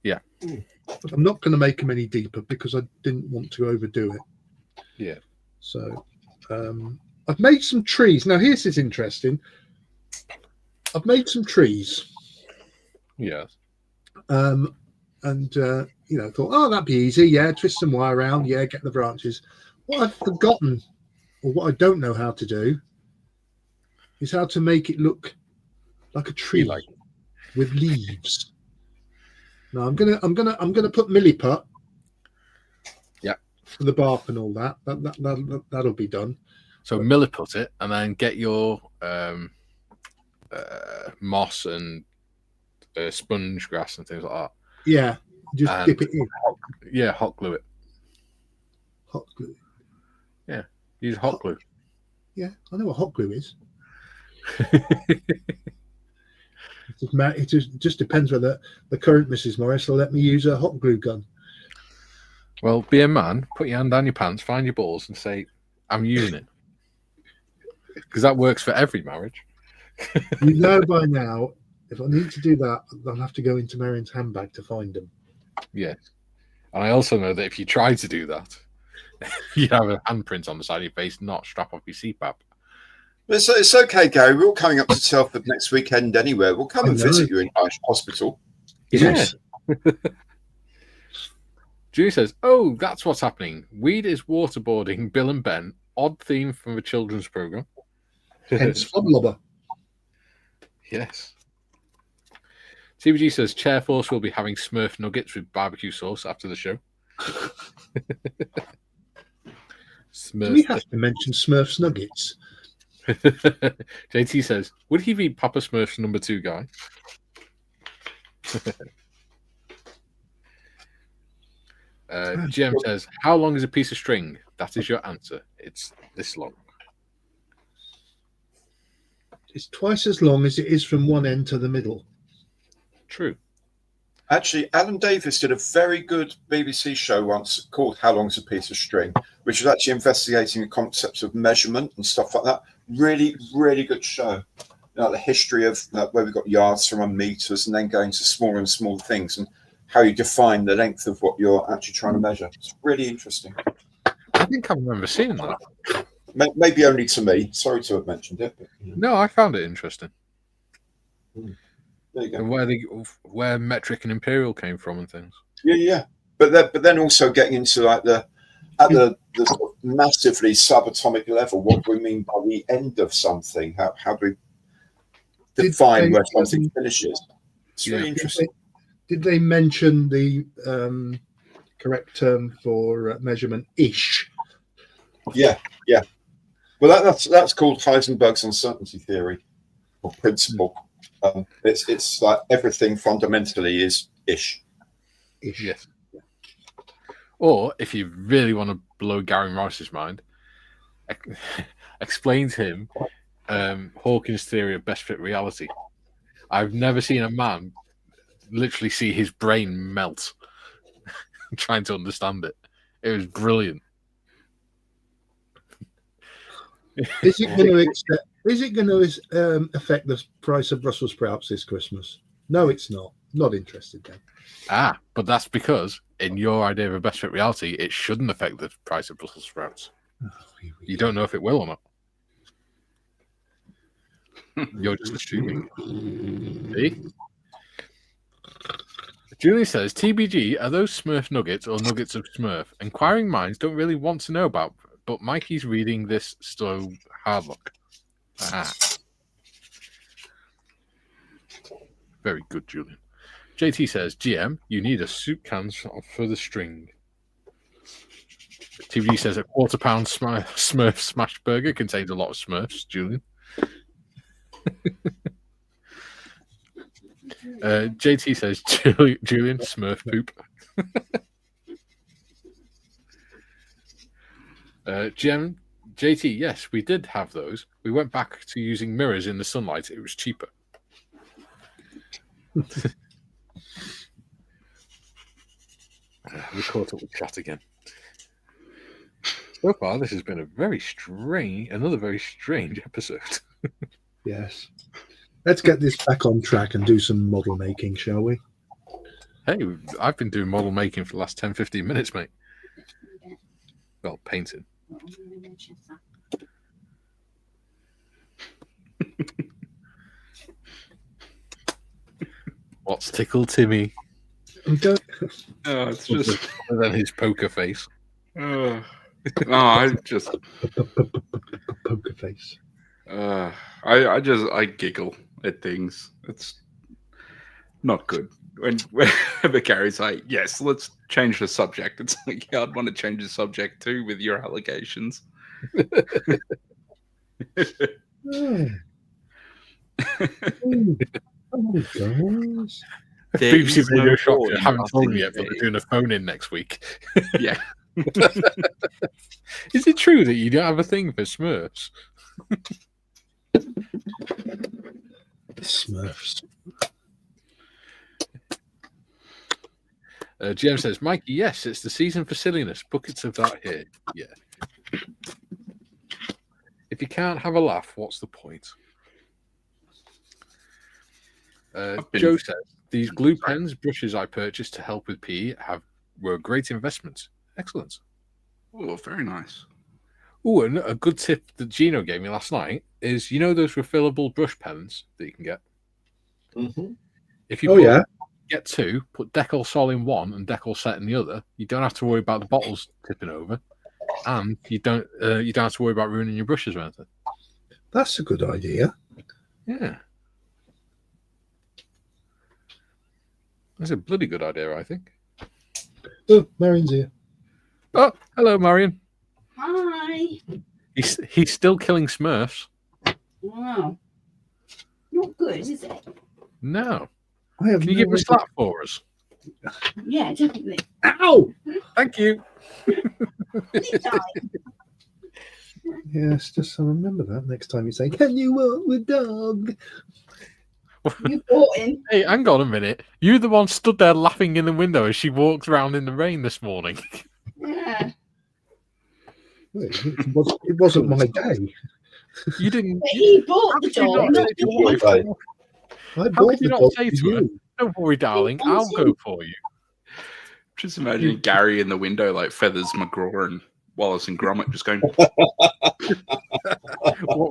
Yeah. But I'm not going to make them any deeper because I didn't want to overdo it. Yeah. So I've made some trees. Now here's this interesting. I've made some trees. Yes. And thought, oh, that'd be easy. Yeah, twist some wire around. Yeah, get the branches. What I've forgotten, or what I don't know how to do, is how to make it look like a tree with leaves. Now I'm gonna put milliput. Yeah. For the bark and all that. That'll be done. So milliput it, and then get your moss and sponge grass and things like that. Yeah, just dip it in. Yeah, hot glue it. Hot glue. Yeah, use hot glue. Yeah, I know what hot glue is. It just depends whether the current Mrs. Morris will let me use a hot glue gun. Well, be a man, put your hand down your pants, find your balls, and say, "I'm using it," because that works for every marriage. You know by now, if I need to do that, I'll have to go into Marion's handbag to find them. Yes, and I also know that if you try to do that, you have a handprint on the side of your face, not strap off your CPAP. It's okay, Gary. We're all coming up to Telford next weekend anyway. We'll come and visit you in hospital. Yes. Julie says, "Oh, that's what's happening. Weed is waterboarding Bill and Ben. Odd theme from a children's program." Hence Flubblubber. Yes. TBG says, "Chair Force will be having Smurf nuggets with barbecue sauce after the show." Do we have to mention Smurf's nuggets? JT says, "Would he be Papa Smurf's number 2 guy?" GM says, "How long is a piece of string?" That is your answer. It's this long. It's twice as long as it is from one end to the middle. True. Actually, Alan Davis did a very good BBC show once called How Long's a Piece of String, which was actually investigating the concepts of measurement and stuff like that. Really, really good show. The history of where we got yards from meters and then going to smaller and smaller things and how you define the length of what you're actually trying to measure. It's really interesting. I think I remember seeing that. Maybe only to me. Sorry to have mentioned it. But, No, I found it interesting. There you go. And where metric and imperial came from and things. Yeah. But then also getting into like the sort of massively subatomic level, what do we mean by the end of something? How do we define where something finishes? It's really interesting. Did they mention the correct term for measurement? Ish. Yeah. Well, that's called Heisenberg's uncertainty theory or principle. It's like everything fundamentally is ish. Yes. Or if you really want to blow Gary Morris's mind, explain to him Hawkins' theory of best fit reality. I've never seen a man literally see his brain melt trying to understand it. It was brilliant. Is it going to affect the price of Brussels sprouts this Christmas? No, it's not. Not interested then. But that's because in your idea of a best fit reality, it shouldn't affect the price of Brussels sprouts. You don't know if it will or not. You're just assuming. See? Julie says, TBG, are those Smurf nuggets or nuggets of Smurf? Inquiring minds don't really want to know about, but Mikey's reading this so hard look. Very good, Julian. JT says, GM, you need a soup can for the string. TBG says, a £1/4 Smurf smashed burger contains a lot of Smurfs, Julian. JT says, Julian, Smurf poop. JT, yes, we did have those. We went back to using mirrors in the sunlight. It was cheaper. We caught up with chat again. So far, this has been another very strange episode. Yes. Let's get this back on track and do some model making, shall we? Hey, I've been doing model making for the last 10, 15 minutes, mate. Well, painting. What's tickled Timmy? It's just Other than his poker face. I just poker face. I giggle at things. It's not good. Whenever Gary's like, yes, let's change the subject. It's like, yeah, I'd want to change the subject too with your allegations. Oh, gosh. BBC Radio Shock haven't told me yet, but they're doing a phone in next week. Yeah. Is it true that you don't have a thing for Smurfs? Smurfs. GM says, Mikey, yes, it's the season for silliness. Buckets of that here. Yeah. If you can't have a laugh, what's the point? Joe says, these glue pens, brushes I purchased to help with PE were a great investment. Excellent. Oh, very nice. Oh, and a good tip that Gino gave me last night is, those refillable brush pens that you can get? Mm-hmm. If you get two, put Decol Sol in one and Decol Set in the other, you don't have to worry about the bottles tipping over, and you don't have to worry about ruining your brushes or anything. That's a good idea. Yeah. That's a bloody good idea, I think. Oh, Marion's here. Oh, hello, Marion. Hi. He's still killing Smurfs. Wow. Not good, is it? No. Can you give him a slap for us? Yeah, definitely. Ow! Thank you. Anytime. Yes, just so remember that next time you say, "Can you walk with dog?" You bought him. Hey, hang on a minute. You're the one stood there laughing in the window as she walked around in the rain this morning. Yeah. It wasn't my day. You didn't. But he bought the dog. not you. I How bought could you the not dog say for to her, you. "Don't worry, darling, I'll go for you"? Just imagine Gary in the window like Feathers McGraw and Wallace and Gromit just going, What,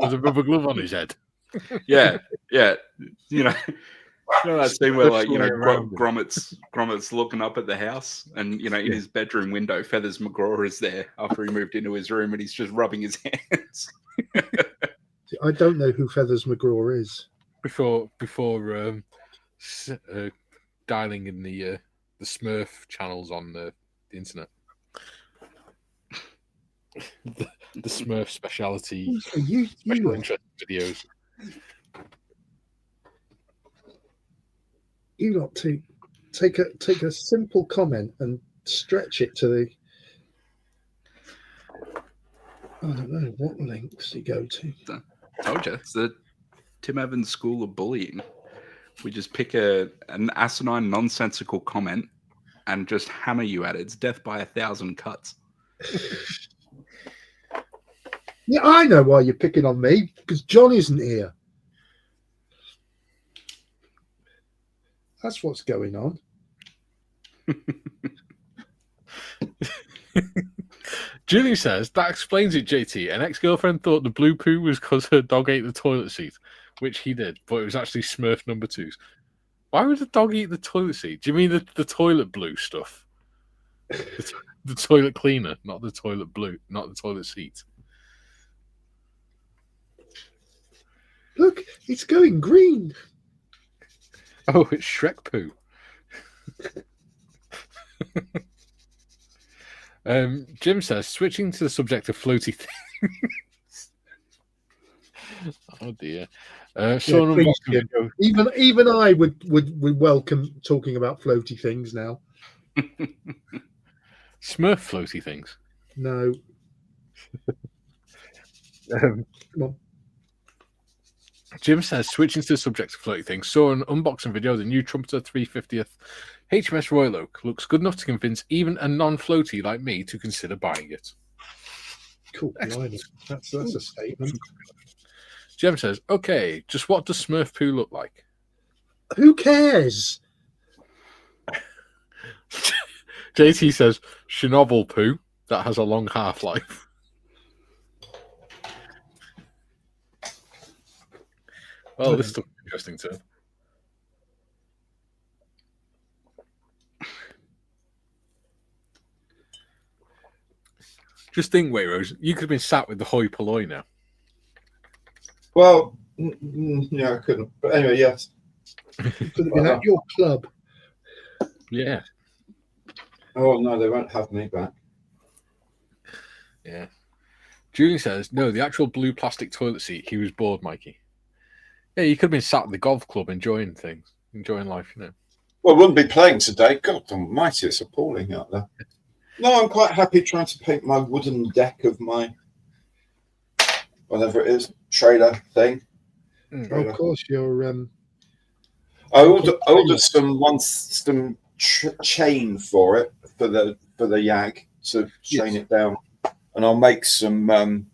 with a rubber glove on his head? yeah. You know that scene where Around him. Gromit's looking up at the house and in his bedroom window, Feathers McGraw is there after he moved into his room and he's just rubbing his hands. I don't know who Feathers McGraw is. Before dialing in the Smurf channels on the internet. The Smurf speciality special interest videos. You got to take a simple comment and stretch it to the. I don't know what lengths you go to. Told you, it's the Tim Evans School of Bullying. We just pick an asinine, nonsensical comment and just hammer you at it. It's death by 1,000 cuts. Yeah, I know why you're picking on me, because John isn't here. That's what's going on. Julie says, that explains it, JT. An ex-girlfriend thought the blue poo was because her dog ate the toilet seat, which he did, but it was actually Smurf number 2's. Why would the dog eat the toilet seat? Do you mean the toilet blue stuff? The toilet cleaner, not the toilet blue, not the toilet seat. Look, it's going green. Oh, it's Shrek poo. Jim says, switching to the subject of floaty things. Oh dear. Sean please, even I would welcome talking about floaty things now. Smurf floaty things. No. Um, Come on. Jim says, switching to the subject of floaty things, saw an unboxing video of the new Trumpeter 350th HMS Royal Oak. Looks good enough to convince even a non-floaty like me to consider buying it. Cool. Excellent. Blimey. That's a statement. Jim says, okay, just what does Smurf poo look like? Who cares? JT says, Chernobyl poo that has a long half-life. Well, this looks interesting too. Just think, Wayros, you could have been sat with the hoi polloi now. Well, yeah, I couldn't. But anyway, yes. You could have been at your club. Yeah. Oh no, they won't have me back. Yeah. Julian says, no, the actual blue plastic toilet seat. He was bored, Mikey. Yeah, you could have been sat at the golf club enjoying things, enjoying life, you know. Well, I wouldn't be playing today. God almighty, it's appalling out there. No, I'm quite happy trying to paint my wooden deck of my whatever it is, trailer thing. Of course, you're. I ordered some chain for it for the YAG to chain it down, and I'll make some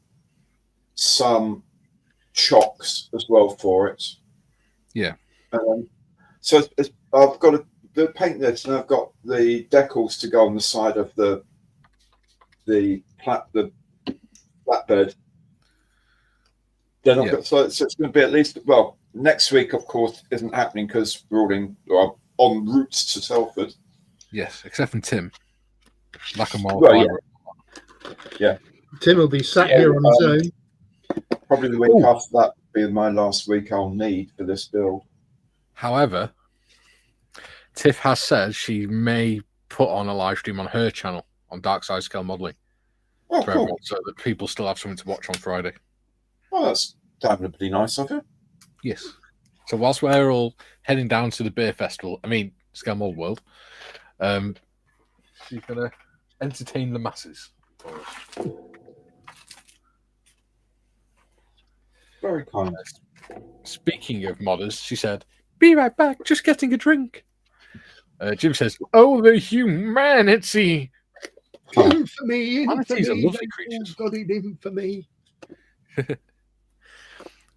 chocks as well for it. Yeah. So I've got to paint this, and I've got the decals to go on the side of the flatbed. Then I've got so it's going to be at least next week, of course, isn't happening because we're all en route to Telford. Yes, except from Tim. Like a mile. Well, yeah. Tim will be sat here on his own. Probably the week after that will be my last week I'll need for this build. However, Tiff has said she may put on a live stream on her channel on Dark Side Scale Modelling. Oh, cool. So that people still have something to watch on Friday. Oh, that's damnably nice of you. Yes. So whilst we're all heading down to the beer festival, Scale Model World, she's going to entertain the masses. Very kind. Speaking of modders, she said, be right back, just getting a drink. Jim says, oh, the humanity. In for me, in for Manatees are me. lovely creatures. Got it in for me.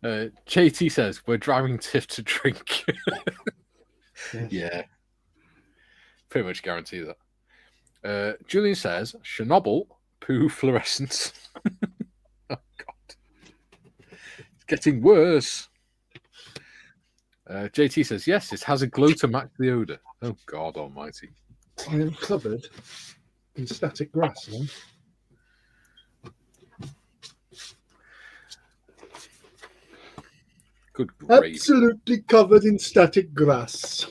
JT says, we're driving Tiff to drink. Yes. Yeah. Pretty much guarantee that. Julian says, Chernobyl, poo fluorescence. Oh, God. It's getting worse. JT says, yes, it has a glow to match the odour. Oh, God almighty. I am covered in static grass now. Good gravy. Absolutely covered in static grass.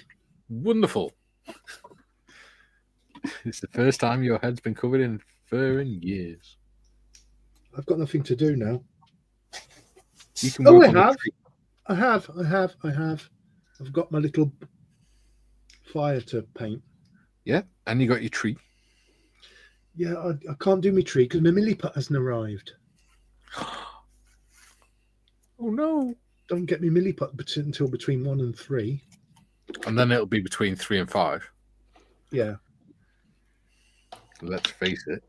Wonderful. It's the first time your head's been covered in fur in years. I've got nothing to do now. You can Oh, work I on the have. tree. I have. I've got my little fire to paint. Yeah, and you got your tree. Yeah, I can't do my tree because my milliput hasn't arrived. Oh, no. Don't get me milliput until between 1 and 3. And then it'll be between 3 and 5. Yeah. Let's face it.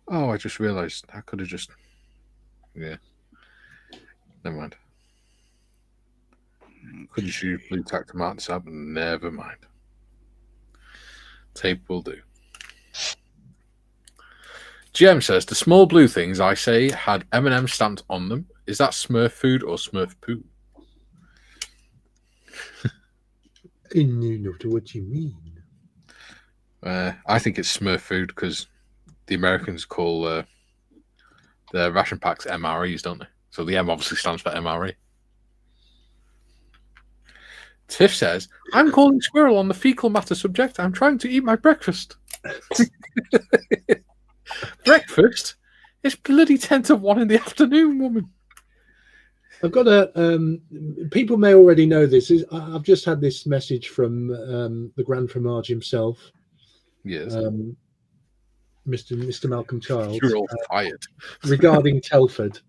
Oh, I just realised I could have just... Yeah. Never mind. Could have used blue tack to mark this up. Never mind. Tape will do. GM says, the small blue things I say had M&M stamped on them. Is that Smurf food or Smurf poo? I know what you mean. I think it's Smurf food because the Americans call their ration packs MREs, don't they? So the M obviously stands for MRE. Tiff says, I'm calling squirrel on the fecal matter subject. I'm trying to eat my breakfast. Breakfast? It's bloody 10 to 1 in the afternoon, woman. I've got a. People may already know this. I've just had this message from the Grand Fromage himself. Yes. Mr. Malcolm Childs, You're all fired. regarding Telford.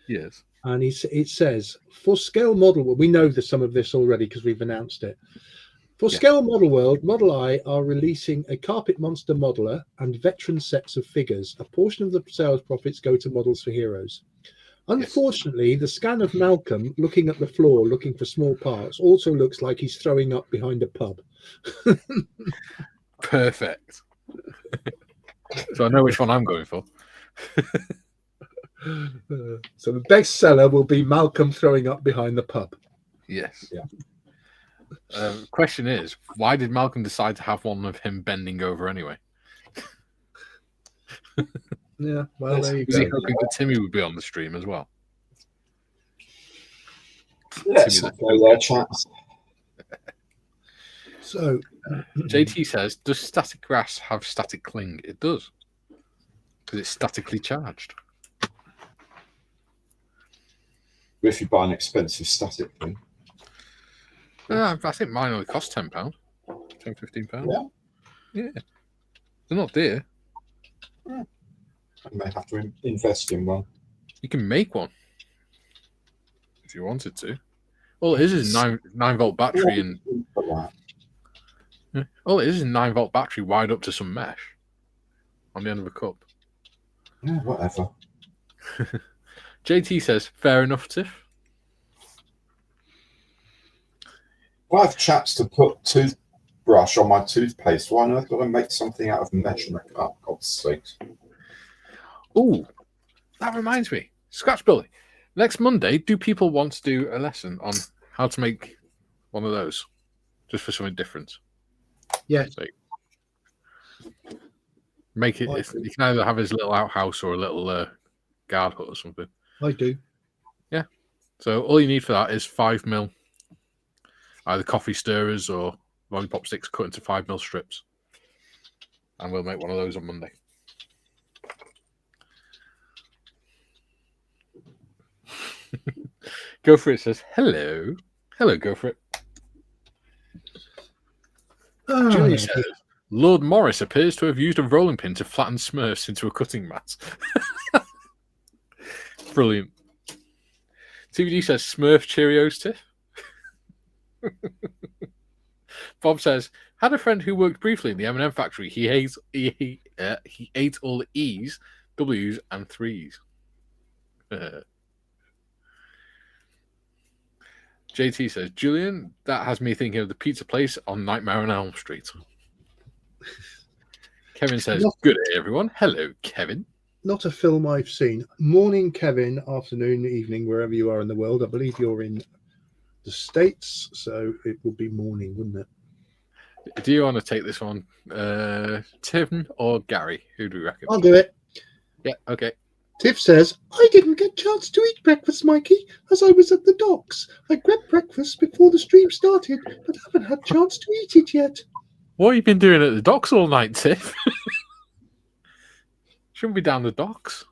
Yes. And it says, for scale model, well, we know some of this already because we've announced it. For Yeah. Scale Model World, Model I are releasing a Carpet Monster modeler and veteran sets of figures. A portion of the sales profits go to Models for Heroes. Unfortunately, the scan of Malcolm looking at the floor, looking for small parts, also looks like he's throwing up behind a pub. Perfect. So I know which one I'm going for. So the best seller will be Malcolm throwing up behind the pub. Yes. Yeah. Question is, why did Malcolm decide to have one of him bending over anyway? Yeah, well, there you Was he go. hoping that Timmy would be on the stream as well? Let's not go there, chaps. So JT says, does static grass have static cling? It does. Because it's statically charged. If you buy an expensive static thing. I think mine only cost £10. £10, £15. Yeah. Yeah. They're not dear. I may have to invest in one. You can make one. If you wanted to. All it is 9-volt battery and all it is 9-volt battery wired up to some mesh on the end of a cup. Yeah, whatever. JT says, fair enough, Tiff. If I have chaps to put toothbrush on my toothpaste, why not? I've got to make something out of mesh in the cup. God's sakes. Oh, that reminds me. Scratch Billy. Next Monday, do people want to do a lesson on how to make one of those? Just for something different. yeah, So make it. You can either have his little outhouse or a little guard hut or something. I do. Yeah. So all you need for that is 5mm, either coffee stirrers or lollipop sticks cut into 5mm strips, and we'll make one of those on Monday. Go for it says hello. Hello, go for it. Julie says, Lord Morris appears to have used a rolling pin to flatten Smurfs into a cutting mat. Brilliant. TVD says, Smurf Cheerios, Tiff. Bob says, had a friend who worked briefly in the M&M factory. He ate all the E's, W's, and 3's. JT says, Julian, that has me thinking of the pizza place on Nightmare on Elm Street. Kevin says, good day, everyone. Hello, Kevin. Not a film I've seen. Morning, Kevin. Afternoon, evening, wherever you are in the world. I believe you're in the States, so it will be morning, wouldn't it? Do you want to take this one? Tim or Gary? Who do you reckon? I'll do it. Yeah, okay. Tiff says, I didn't get a chance to eat breakfast, Mikey, as I was at the docks. I grabbed breakfast before the stream started, but haven't had a chance to eat it yet. What have you been doing at the docks all night, Tiff? Shouldn't be down the docks.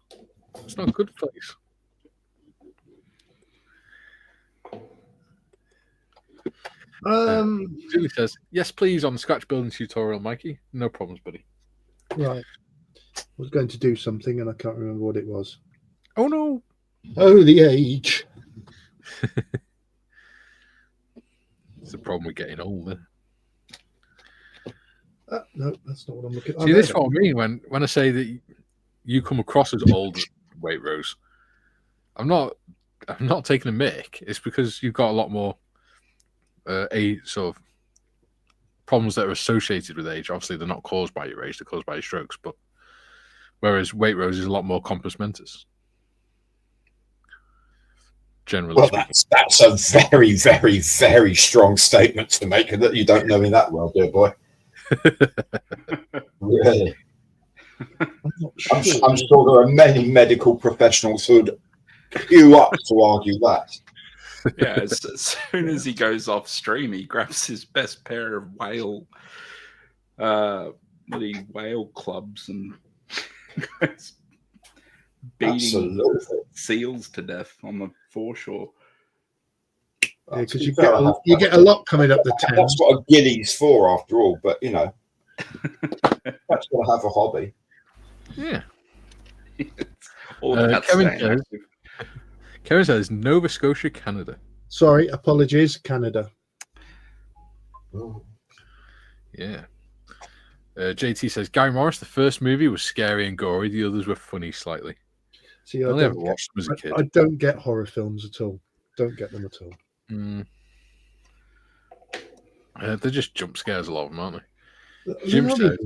It's not a good place. Julie says, yes, please, on the scratch building tutorial, Mikey. No problems, buddy. Right. I was going to do something and I can't remember what it was. Oh, no. Oh, the age. It's the problem with getting older. No, that's not what I'm looking at. See, this is what I mean when I say that you come across as old, Waitrose. I'm not taking a mick. It's because you've got a lot more sort of problems that are associated with age. Obviously, they're not caused by your age; they're caused by your strokes. But whereas Waitrose is a lot more compos mentis. Generally, well, that's a very, very, very strong statement to make, and that you don't know me that well, dear boy. Really, I'm sure there are many medical professionals who'd queue up to argue that. Yeah, as soon as he goes off stream, he grabs his best pair of whale clubs and goes beating seals to death on the foreshore. Yeah, because you get a lot coming up the Thames. That's what a ghillie's for, after all. But you know, that's got to have a hobby. Yeah. All about Kevin staying says, active. Karen says Nova Scotia, Canada. Sorry, apologies, Canada. Yeah. JT says Gary Morris. The first movie was scary and gory. The others were funny slightly. See, I only ever watched them as a kid. I don't get horror films at all. Don't get them at all. They're just jump scares, a lot of them, aren't they? Jim Jim said,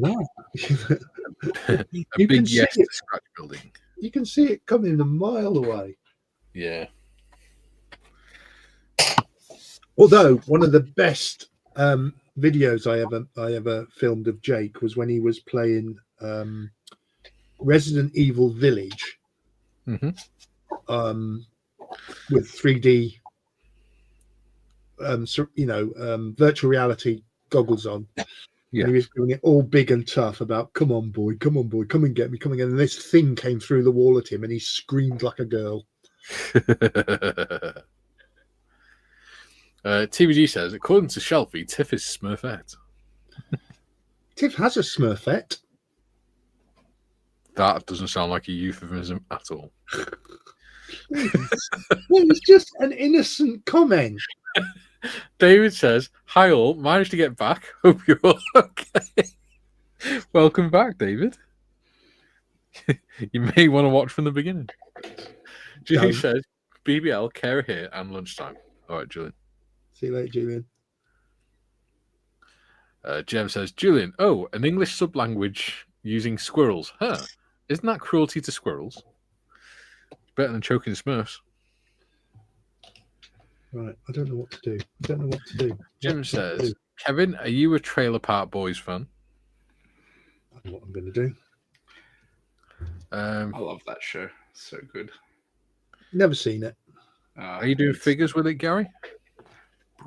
a You can big see yes it. to scratch building. you can see it coming a mile away. Yeah. Although one of the best videos I ever filmed of Jake was when he was playing Resident Evil Village Mhm. With 3D, virtual reality goggles on. Yeah. And he was doing it all big and tough about, come on, boy, come and get me, come and get me. And this thing came through the wall at him and he screamed like a girl. TVG says, according to Shelfie, Tiff is Smurfette. Tiff has a Smurfette. That doesn't sound like a euphemism at all. It was just an innocent comment. David says, hi all, managed to get back. Hope you're all okay. Welcome back, David. You may want to watch from the beginning. Julie says, BBL, Kara here, and lunchtime. All right, Julian. See you later, Julian. Jem says, Julian, an English sub-language using squirrels. Huh. Isn't that cruelty to squirrels? Better than choking Smurfs. Right, I don't know what to do. Jim says, Kevin, are you a Trailer Park Boys fan? I don't know what I'm going to do. I love that show. So good. Never seen it. Are you doing figures with it, Gary?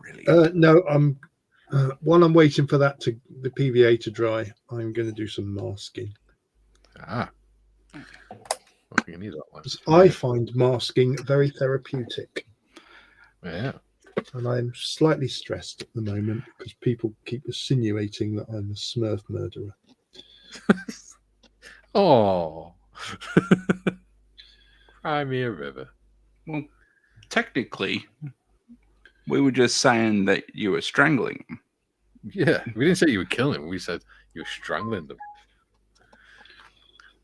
Brilliant. No, I'm. While I'm waiting for the PVA to dry, I'm going to do some masking. I think you need that one. I find masking very therapeutic. Yeah. And I'm slightly stressed at the moment because people keep insinuating that I'm a Smurf murderer. Oh. Cry me a river. Well, technically, we were just saying that you were strangling them. Yeah, we didn't say you were killing them. We said you were strangling them.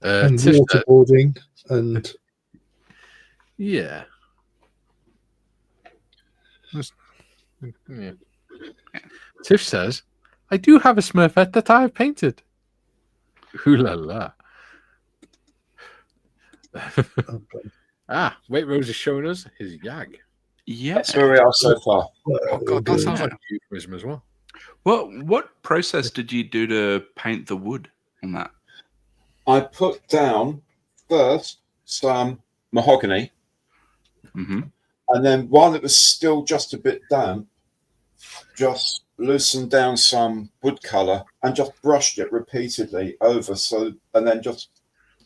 And Tiff said, waterboarding and... Yeah. Yeah. Tiff says, I do have a Smurfette that I have painted. Ooh la la. Wait, Rose is showing us his Yag. Yeah. That's where we are so far. Oh god, that sounds like a euphemism as well. Well, what process did you do to paint the wood on that? I put down first some mahogany, Mm-hmm. and then while it was still just a bit damp, just loosened down some wood color and just brushed it repeatedly over. And then just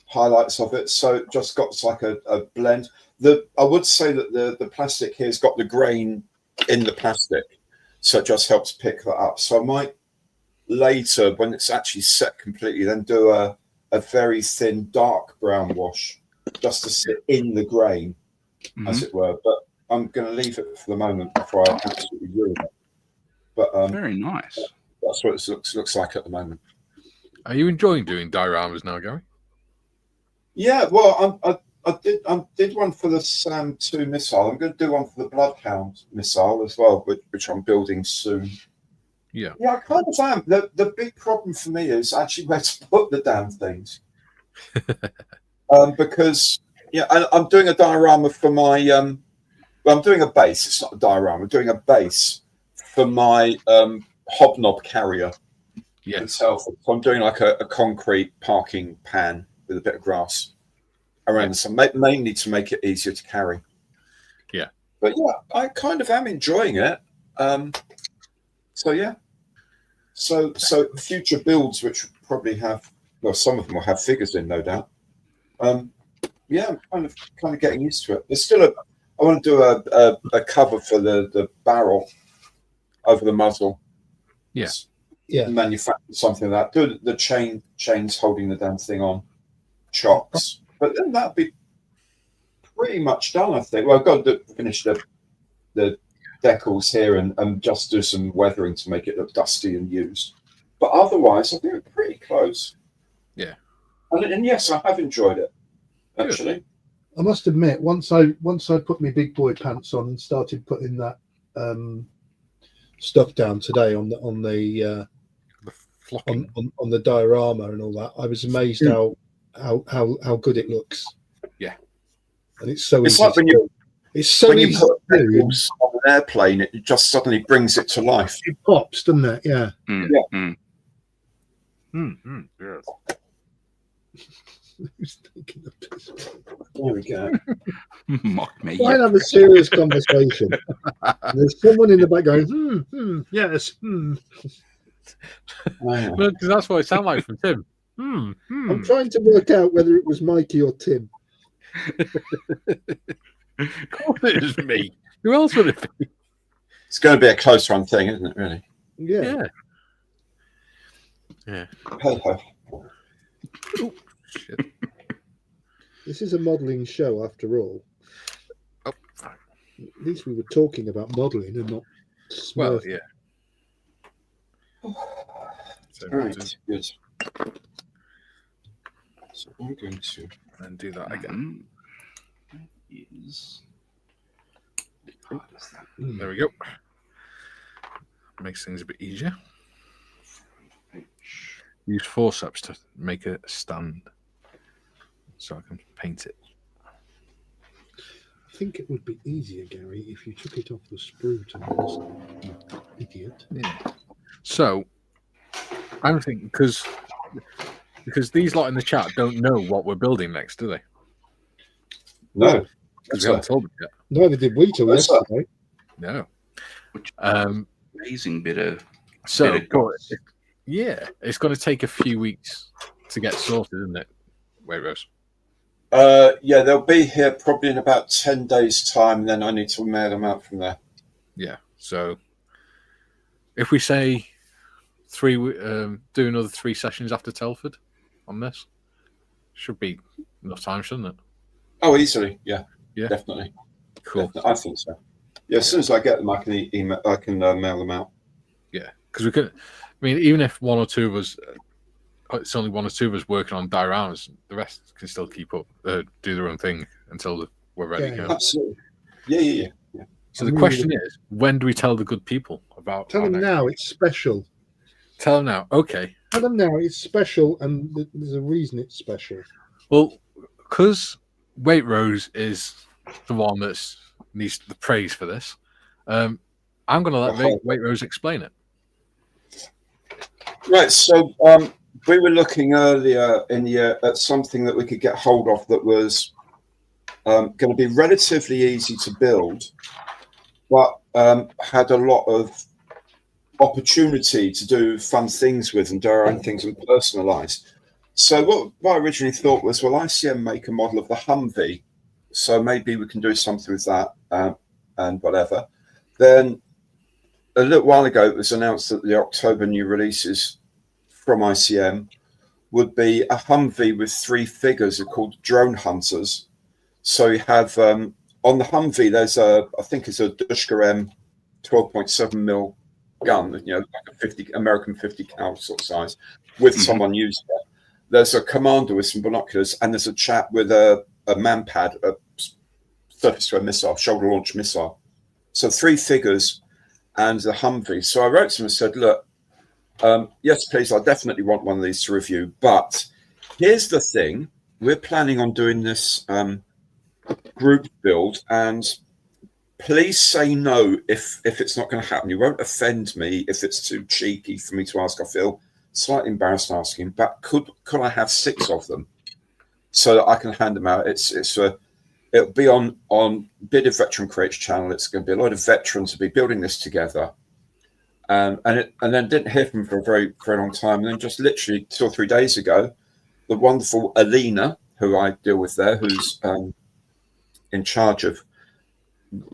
highlights of it. So it just got like a blend. I would say that the plastic here's got the grain in the plastic, so it just helps pick that up. So I might later, when it's actually set completely, then do a very thin dark brown wash just to sit in the grain, as it were. But I'm going to leave it for the moment before I absolutely ruin it. But very nice. That's what it looks like at the moment. Are you enjoying doing dioramas now, Gary? Yeah, well, I did one for the SAM 2 missile. I'm going to do one for the Bloodhound missile as well, which I'm building soon. Yeah. Yeah, I kind of am. The big problem for me is actually where to put the damn things. Because, I'm doing a diorama for my... I'm doing a base. It's not a diorama. I'm doing a base for my hobnob carrier itself. So I'm doing like a concrete parking pan with a bit of grass around. So mainly to make it easier to carry. Yeah. But yeah, I kind of am enjoying it. So future builds, which probably have, well, some of them will have figures in, no doubt. I'm kind of getting used to it. There's still I want to do a cover for the barrel over the muzzle. Yes. Yeah. Manufacture something like that. Do the chains holding the damn thing on. chocks, but then that'd be pretty much done, I think. Well, I've got to finish the decals here and just do some weathering to make it look dusty and used. But otherwise, I think we're pretty close. Yeah. And yes, I have enjoyed it, actually. I must admit, once I put my big boy pants on and started putting that stuff down today on the Flocking. on the diorama and all that, I was amazed how good it looks. Yeah. And it's so It's easy like when to you do. It's so when you easy put to do. decals on an airplane, it just suddenly brings it to life. It pops, doesn't it? Yeah. Yes. Who's thinking of this? There we go. Mock me. Try and have a serious conversation. And there's someone in the back going, yes, Wow. No, because that's what it sounded like from Tim. I'm trying to work out whether it was Mikey or Tim. Of course it is me. Who else would it be? It's going to be a close run thing, isn't it, really? Yeah. Yeah. Hey ho. Shit. This is a modelling show after all. Oh. At least we were talking about modelling and not Well, Smurf. yeah. So All we'll right, just good. So I'm going to. then do that again. Is There we go. Makes things a bit easier. Use forceps to make a stand so I can paint it. I think it would be easier, Gary, if you took it off the sprue to this, you idiot. Yeah. So I'm thinking because these lot in the chat don't know what we're building next, do they? No. Because we haven't told them yet. Neither did we till That's yesterday. No. which Um. bit of So bit of goss. yeah, it's going to take a few weeks to get sorted, isn't it? Wait, Rose. Yeah, they'll be here probably in about 10 days' time, and then I need to mail them out from there. Yeah. So if we say do another 3 sessions after Telford on this, should be enough time, shouldn't it? Oh, easily. Yeah. Yeah. Definitely. Cool. Definitely. I think so. Yeah, as soon as I get them, I can email. I can mail them out. Yeah, because we could. I mean, even if one or two of us, it's only one or two of us working on dioramas, the rest can still keep up, do their own thing until we're ready to Yeah. go. Absolutely. Yeah. So the question is, when do we tell the good people about? Tell our them next- now it's special. Tell them now. Okay. Tell them now it's special, and there's a reason it's special. Well, because Waitrose is the one that needs the praise for this, I'm going to let Waitrose explain it. Right. So we were looking earlier in the year at something that we could get hold of that was going to be relatively easy to build, but had a lot of opportunity to do fun things with and do our own things and personalize. So what I originally thought was, well, ICM make a model of the Humvee, so maybe we can do something with that and whatever. Then a little while ago, it was announced that the October new releases from ICM would be a Humvee with 3 figures called drone hunters. So you have on the Humvee, there's I think it's a Dushka M 12.7mm gun, like a American 50 cal sort of size, with someone using it. There's a commander with some binoculars, and there's a chap with a manpad, a surface-to-air missile, shoulder-launched missile. So 3 figures and the Humvee. So I wrote to him and said, look, yes, please, I definitely want one of these to review. But here's the thing. We're planning on doing this group build, and please say no if it's not going to happen. You won't offend me if it's too cheeky for me to ask. I feel slightly embarrassed asking, but could I have 6 of them so that I can hand them out? It'll be on Bit of Veteran Creates channel. It's going to be a lot of veterans to be building this together. And then didn't hear from him for a very, very long time. And then just literally 2 or 3 days ago, the wonderful Alina, who I deal with there, who's in charge of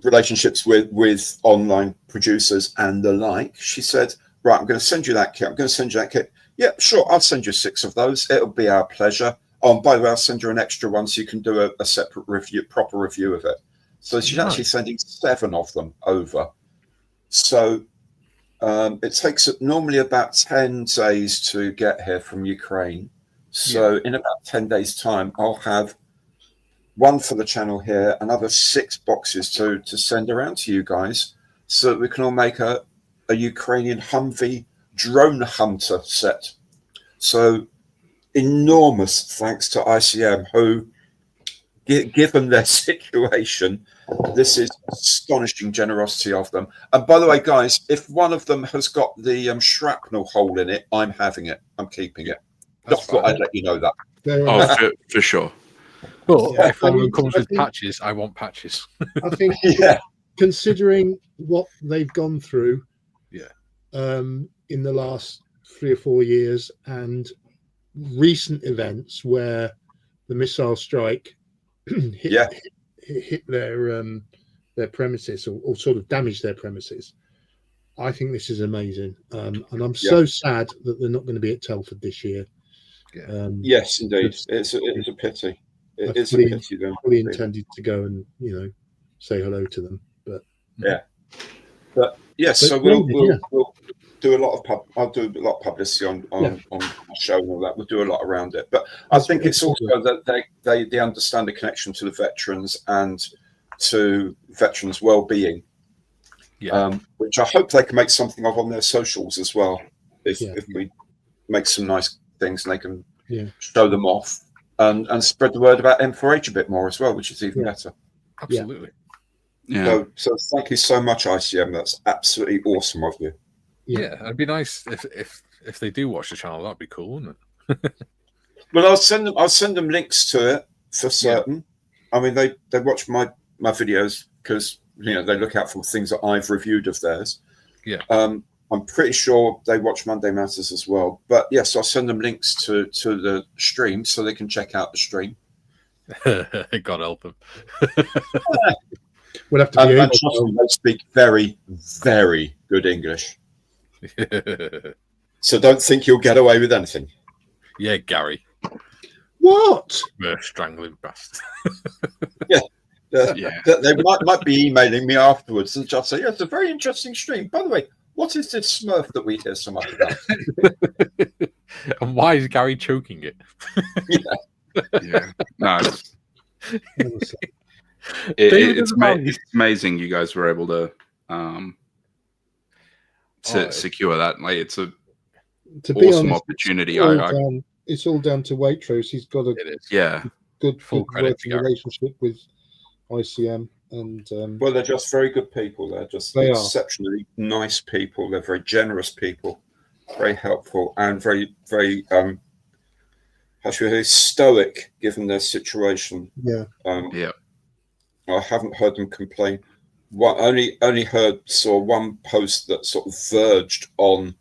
relationships with online producers and the like, she said, right, I'm going to send you that kit. Yeah, sure, I'll send you 6 of those. It'll be our pleasure. Oh, and by the way, I'll send you an extra one so you can do a separate review, proper review of it. So she's actually sending 7 of them over. So it takes normally about 10 days to get here from Ukraine. So in about 10 days' time, I'll have one for the channel here, another 6 boxes to send around to you guys, so that we can all make a Ukrainian Humvee drone hunter set. So enormous thanks to ICM, who, given their situation, this is astonishing generosity of them. And by the way, guys, if one of them has got the shrapnel hole in it, I'm having it. I'm keeping it. Just thought I'd let you know that. Oh, for sure. But Yeah, if one I of them mean, comes I with think- patches, I want patches. I think, considering what they've gone through, in the last 3 or 4 years, and recent events where the missile strike hit their premises or sort of damaged their premises, I think this is amazing. And I'm so sad that they're not going to be at Telford this year. Yes, indeed. It's a pity. It is a pity. Then fully intended to go and say hello to them, but yes. So we'll do a lot of I'll do a lot of publicity on my show and all that. We'll do a lot around it. But I think it's also that they understand the connection to the veterans and to veterans' well-being. Which I hope they can make something of on their socials as well. If we make some nice things and they can show them off and spread the word about M4H a bit more as well, which is even better. Absolutely. Yeah. So thank you so much, ICM. That's absolutely awesome of you. Yeah, it'd be nice if they do watch the channel. That'd be cool, wouldn't it? Well, I'll send them links to it for certain. I mean, they watch my videos because they look out for things that I've reviewed of theirs. Yeah. I'm pretty sure they watch Monday Matters as well. But yes, I'll send them links to the stream so they can check out the stream. God help them. we'll have to be and trust me, they speak very, very good English. So don't think you'll get away with anything. Yeah, Gary. What? Strangling bastard. They might be emailing me afterwards and just say, it's a very interesting stream. By the way, what is this Smurf that we hear so much about? And why is Gary choking it? No, it's amazing you guys were able to secure that. Like, it's a awesome opportunity. It's all down to Waitrose. He's got a good working relationship with ICM, and well, they're just very good people. They're just exceptionally nice people. They're very generous people, very helpful, and very, very how should we say, stoic given their situation. I haven't heard them complain. Only saw one post that sort of verged on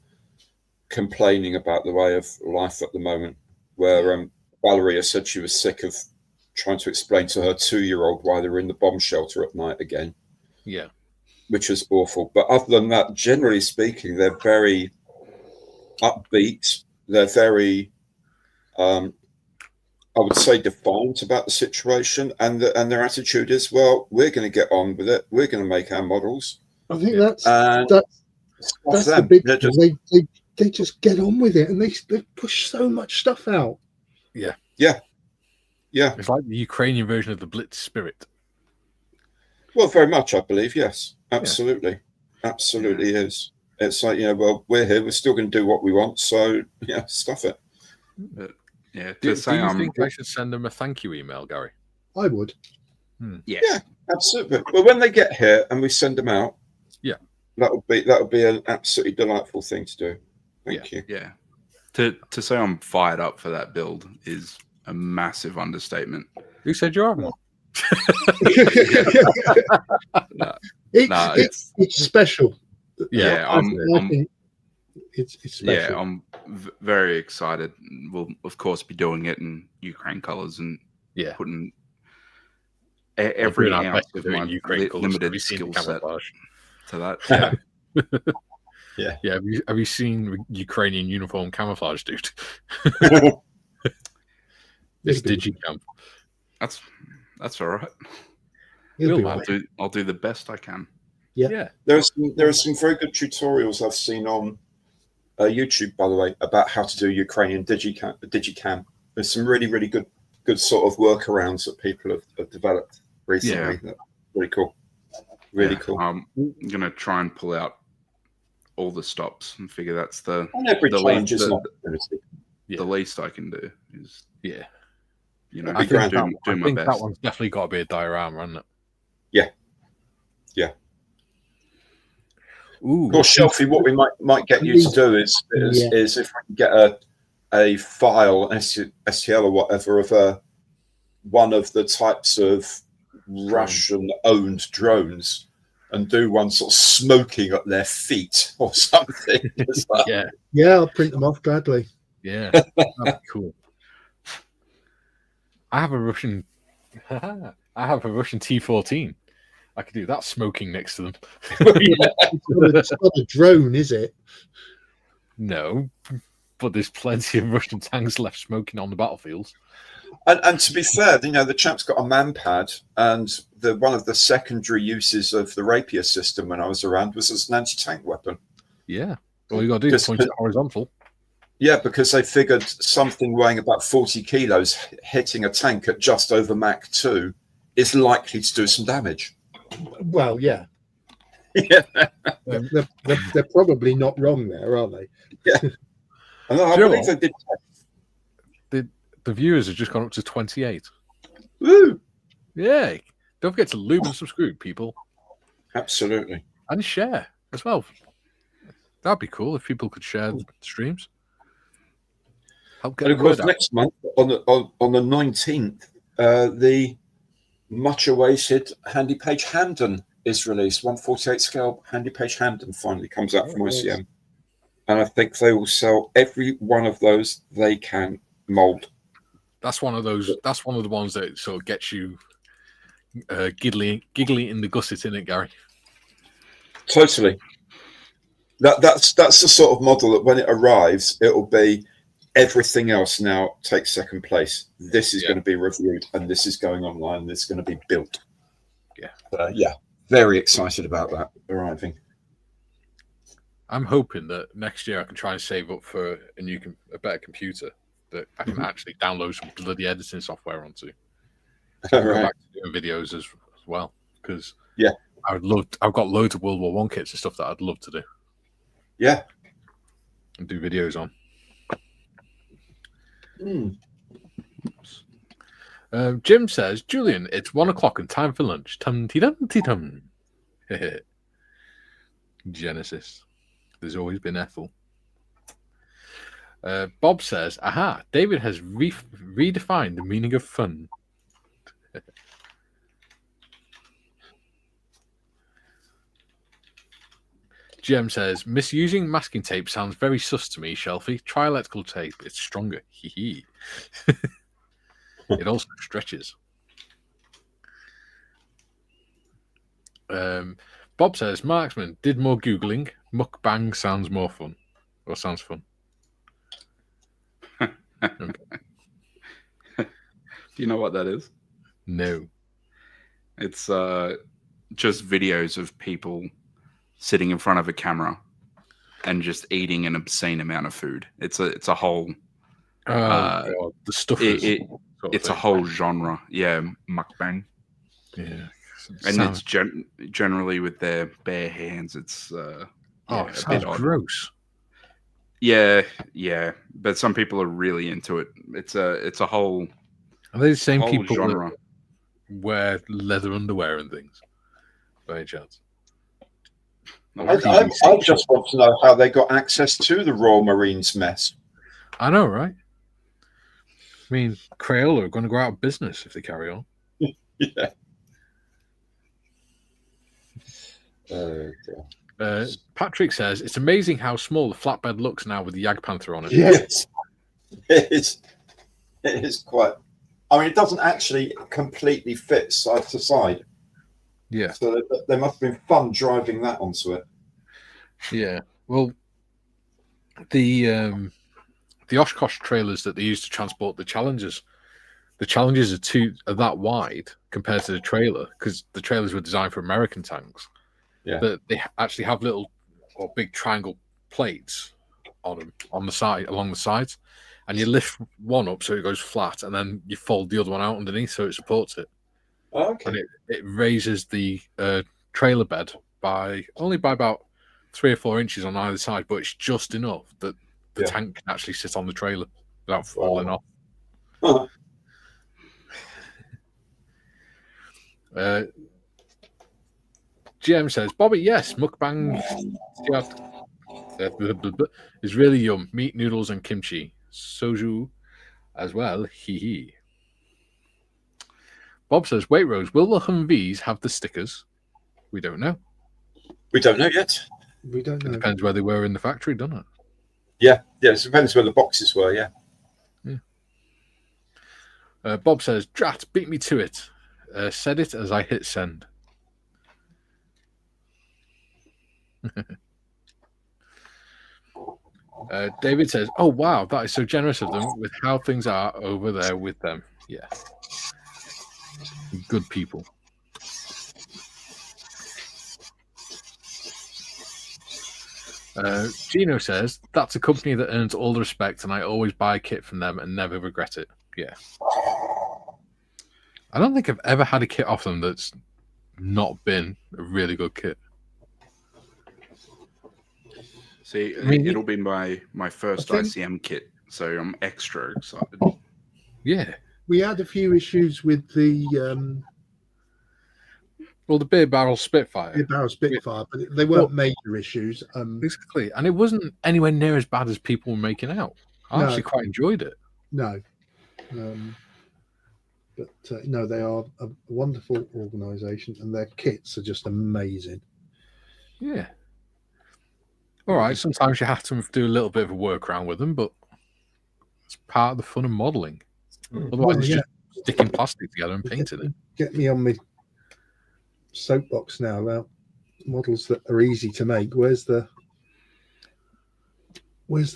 complaining about the way of life at the moment, where Valeria said she was sick of trying to explain to her 2-year-old why they were in the bomb shelter at night again. Yeah. Which is awful. But other than that, generally speaking, they're very upbeat. They're very, I would say, defiant about the situation. And their attitude is, well, we're going to get on with it. We're going to make our models. I think that's the big thing. They just get on with it, and they push so much stuff out. Yeah. It's like the Ukrainian version of the Blitz spirit. Well, very much, I believe. Yes, absolutely. Absolutely is. It's like, well, we're here. We're still going to do what we want. So, stuff it. Do you think I should send them a thank you email, Gary? I would. Yeah, absolutely. Well, when they get here and we send them out, that would be an absolutely delightful thing to do. Thank you. Yeah. To say I'm fired up for that build is a massive understatement. Who said you are one? It's special. I think it's special. Yeah, I'm very excited. We'll of course be doing it in Ukraine colors and putting every ounce of my limited skill set to that. Yeah. Have you seen Ukrainian uniform camouflage, dude? This He'll be- digicam. That's all right. he'll be Will right. I'll do the best I can. Yeah. There are some very good tutorials I've seen on YouTube, by the way, about how to do Ukrainian digicam. There's some really, really good sort of workarounds that people have developed recently. Yeah. Really cool. Really Yeah. cool. I'm gonna try and pull out all the stops and figure that's the And every the challenge least- is an the- opportunity. Yeah. the least I can do is Yeah. That'd be I grand. think, do I my think best. that one's definitely got to be a diorama, hasn't it? Yeah. Yeah. Ooh. Of course, Shelfie, what we might get you to do is if we can get a file, an STL or whatever, of one of the types of Russian-owned drones, and do one sort of smoking at their feet or something. It's like, Yeah. Yeah, I'll print them off gladly. Yeah. That'd be cool. I have a Russian T-14. I could do that smoking next to them. It's not a drone, is it? No, but there's plenty of Russian tanks left smoking on the battlefields. And to be fair, the champ's got a man-pad, and one of the secondary uses of the rapier system when I was around was as an anti-tank weapon. Yeah. All you got to do is point it horizontal. Yeah, because they figured something weighing about 40 kilos hitting a tank at just over Mach 2 is likely to do some damage. Well, yeah. Yeah. They're probably not wrong there, are they? And I Sure. believe they did. The viewers have just gone up to 28. Woo! Yay. Don't forget to lube and subscribe, people. Absolutely. And share as well. That'd be cool if people could share the streams. Help get And of the course, word out. next month on the 19th, the much-awaited Handy Page Hamden is released. 1/48 scale Handy Page Hamden finally comes out from ICM, and I think they will sell every one of those they can mold. That's one of those. That's one of the ones that sort of gets you giggly in the gusset, isn't it, Gary? Totally. That's the sort of model that when it arrives, it'll be everything else now takes second place. This is going to be reviewed, and this is going online. This is going to be built. Yeah, very excited about that arriving. I'm hoping that next year I can try and save up for a better computer that I can actually download some bloody editing software onto. So I can go back to doing videos as well, because I've got loads of World War One kits and stuff that I'd love to do. Yeah, and do videos on. Jim says, Julian, it's 1 o'clock and time for lunch. Tum-ti-dum-ti-dum. Genesis. There's always been Ethel. Bob says, aha, David has redefined the meaning of fun. Jem says, misusing masking tape sounds very sus to me, Shelfie. Try electrical tape. It's stronger. Hee hee. It also stretches. Bob says, Marksman did more Googling. Mukbang sounds more fun. Or sounds fun. Do you know what that is? No. It's just videos of people sitting in front of a camera and just eating an obscene amount of food. It's a whole God, the stuff it's a whole genre. Yeah, mukbang. Yeah. And it's generally with their bare hands. It's it a sounds bit odd. gross. Yeah. But some people are really into it. It's a whole Are they the same people genre. that wear leather underwear and things? By any chance? I just want to know how they got access to the Royal Marines mess. I know, right? I mean, Crayola are going to go out of business if they carry on. Yeah. Patrick says, it's amazing how small the flatbed looks now with the Jagdpanther on it. Yes. It is quite. I mean, it doesn't actually completely fit side to side. Yeah. So there must have been fun driving that onto it. Yeah. Well, the Oshkosh trailers that they used to transport the Challengers the challenges are that wide compared to the trailer, because the trailers were designed for American tanks. Yeah. That they actually have little or big triangle plates on them along the sides, and you lift one up so it goes flat, and then you fold the other one out underneath so it supports it. Okay. And it raises the trailer bed only by about 3 or 4 inches on either side, but it's just enough that the tank can actually sit on the trailer without falling off. Huh. GM says, Bobby, yes, mukbang is really yum. Meat, noodles, and kimchi. Soju as well. Hee hee. Bob says, wait, Rose, will the Humvees have the stickers? We don't know. We don't know yet. We don't know. It depends where they were in the factory, doesn't it? Yeah, it depends where the boxes were, yeah. Bob says, Drat, beat me to it. Said it as I hit send. David says, oh, wow, that is so generous of them with how things are over there with them. Yeah. Good people. Gino says, that's a company that earns all the respect, and I always buy kit from them and never regret it. Yeah. I don't think I've ever had a kit off them that's not been a really good kit. See, I mean, it'll be my first ICM kit, so I'm extra excited. Yeah. We had a few issues with the Well, the beer barrel Spitfire. Spitfire, but they weren't major issues. Exactly. And it wasn't anywhere near as bad as people were making out. I actually quite enjoyed it. No. But no, they are a wonderful organisation, and their kits are just amazing. Yeah. All right. Sometimes you have to do a little bit of a workaround with them, but it's part of the fun of modelling. Otherwise, it's just sticking plastic together and painting it. Get me on my soapbox now about models that are easy to make. Where's the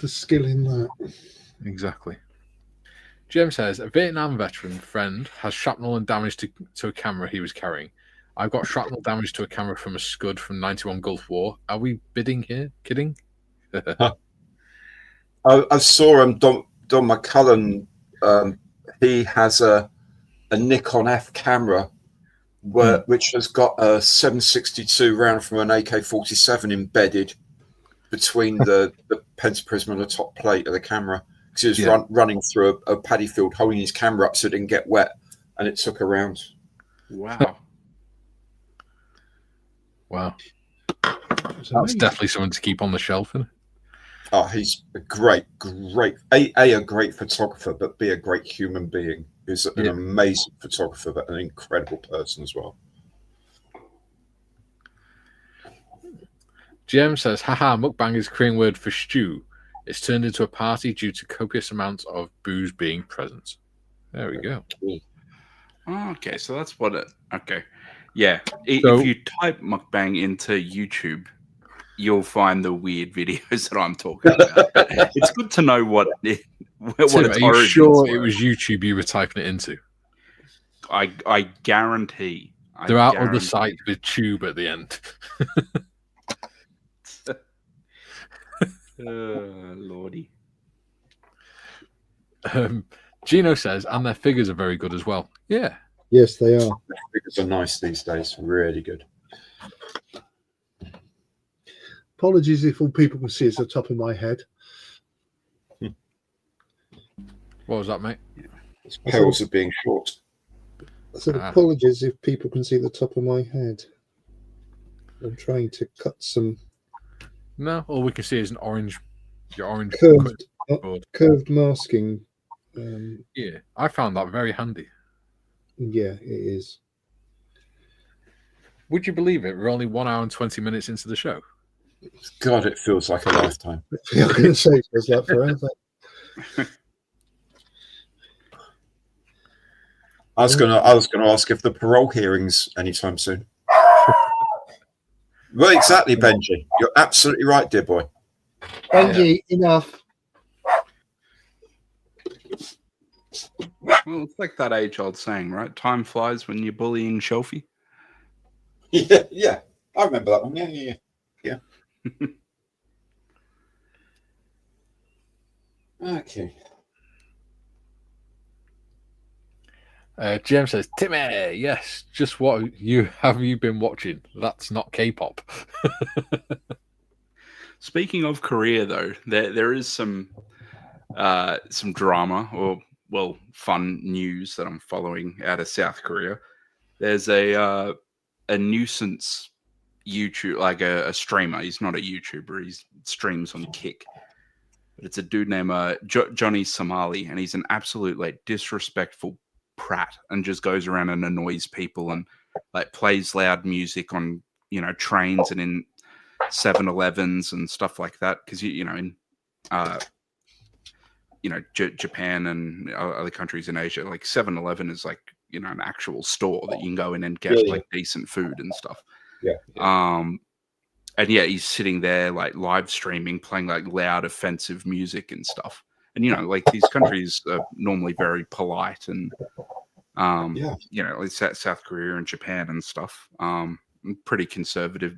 skill in that? Exactly. Jim says, a Vietnam veteran friend has shrapnel and damage to a camera he was carrying. I've got shrapnel damage to a camera from a Scud from 91 Gulf War. Are we bidding here? Kidding? I saw Don McCullen. He has a Nikon F camera which has got a 762 round from an AK-47 embedded between the pentaprism and the top plate of the camera. Because he was running through a paddy field, holding his camera up so it didn't get wet, and it took a round. Wow. Wow. That's definitely something to keep on the shelf, isn't it? Oh, he's a great photographer, but B, a great human being. He's an amazing photographer, but an incredible person as well. GM says, haha, mukbang is Korean word for stew. It's turned into a party due to copious amounts of booze being present. There we go. Okay, so that's what it... Okay. Yeah, if you type mukbang into YouTube, you'll find the weird videos that I'm talking about. It's good to know what its Tim, are you sure were. it was YouTube you were typing it into? I guarantee. There are other sites with tube at the end. Lordy. Gino says, and their figures are very good as well. Yeah. Yes, they are. The figures are nice these days. Really good. Apologies if all people can see is the top of my head. What was that, mate? It's perils of being short. I said apologies if people can see the top of my head. I'm trying to cut some. No, all we can see is your orange curved masking. Yeah, I found that very handy. Yeah, it is. Would you believe it? We're only 1 hour and 20 minutes into the show. God, it feels like a lifetime. I was going to say it feels like forever. I was gonna ask if the parole hearings anytime soon. Well, exactly, Benji. You're absolutely right, dear boy. Benji, enough. Well, it's like that age-old saying, right? Time flies when you're bullying Shelfie. Yeah. I remember that one. Yeah. Okay. GM says, Timmy, yes, just what you have you been watching? That's not K-pop. Speaking of Korea, though, there is some drama or fun news that I'm following out of South Korea. There's a nuisance YouTube, like a streamer. He's not a YouTuber. He streams on Kick. But it's a dude named Johnny Somali, and he's an absolute like disrespectful prat, and just goes around and annoys people and like plays loud music on trains and in 7-Elevens and stuff like that. Because in Japan and other countries in Asia, like 7-Eleven is like an actual store that you can go in and get like decent food and stuff. And yeah, he's sitting there like live streaming, playing like loud, offensive music and stuff. And like these countries are normally very polite and like South Korea and Japan and stuff, pretty conservative,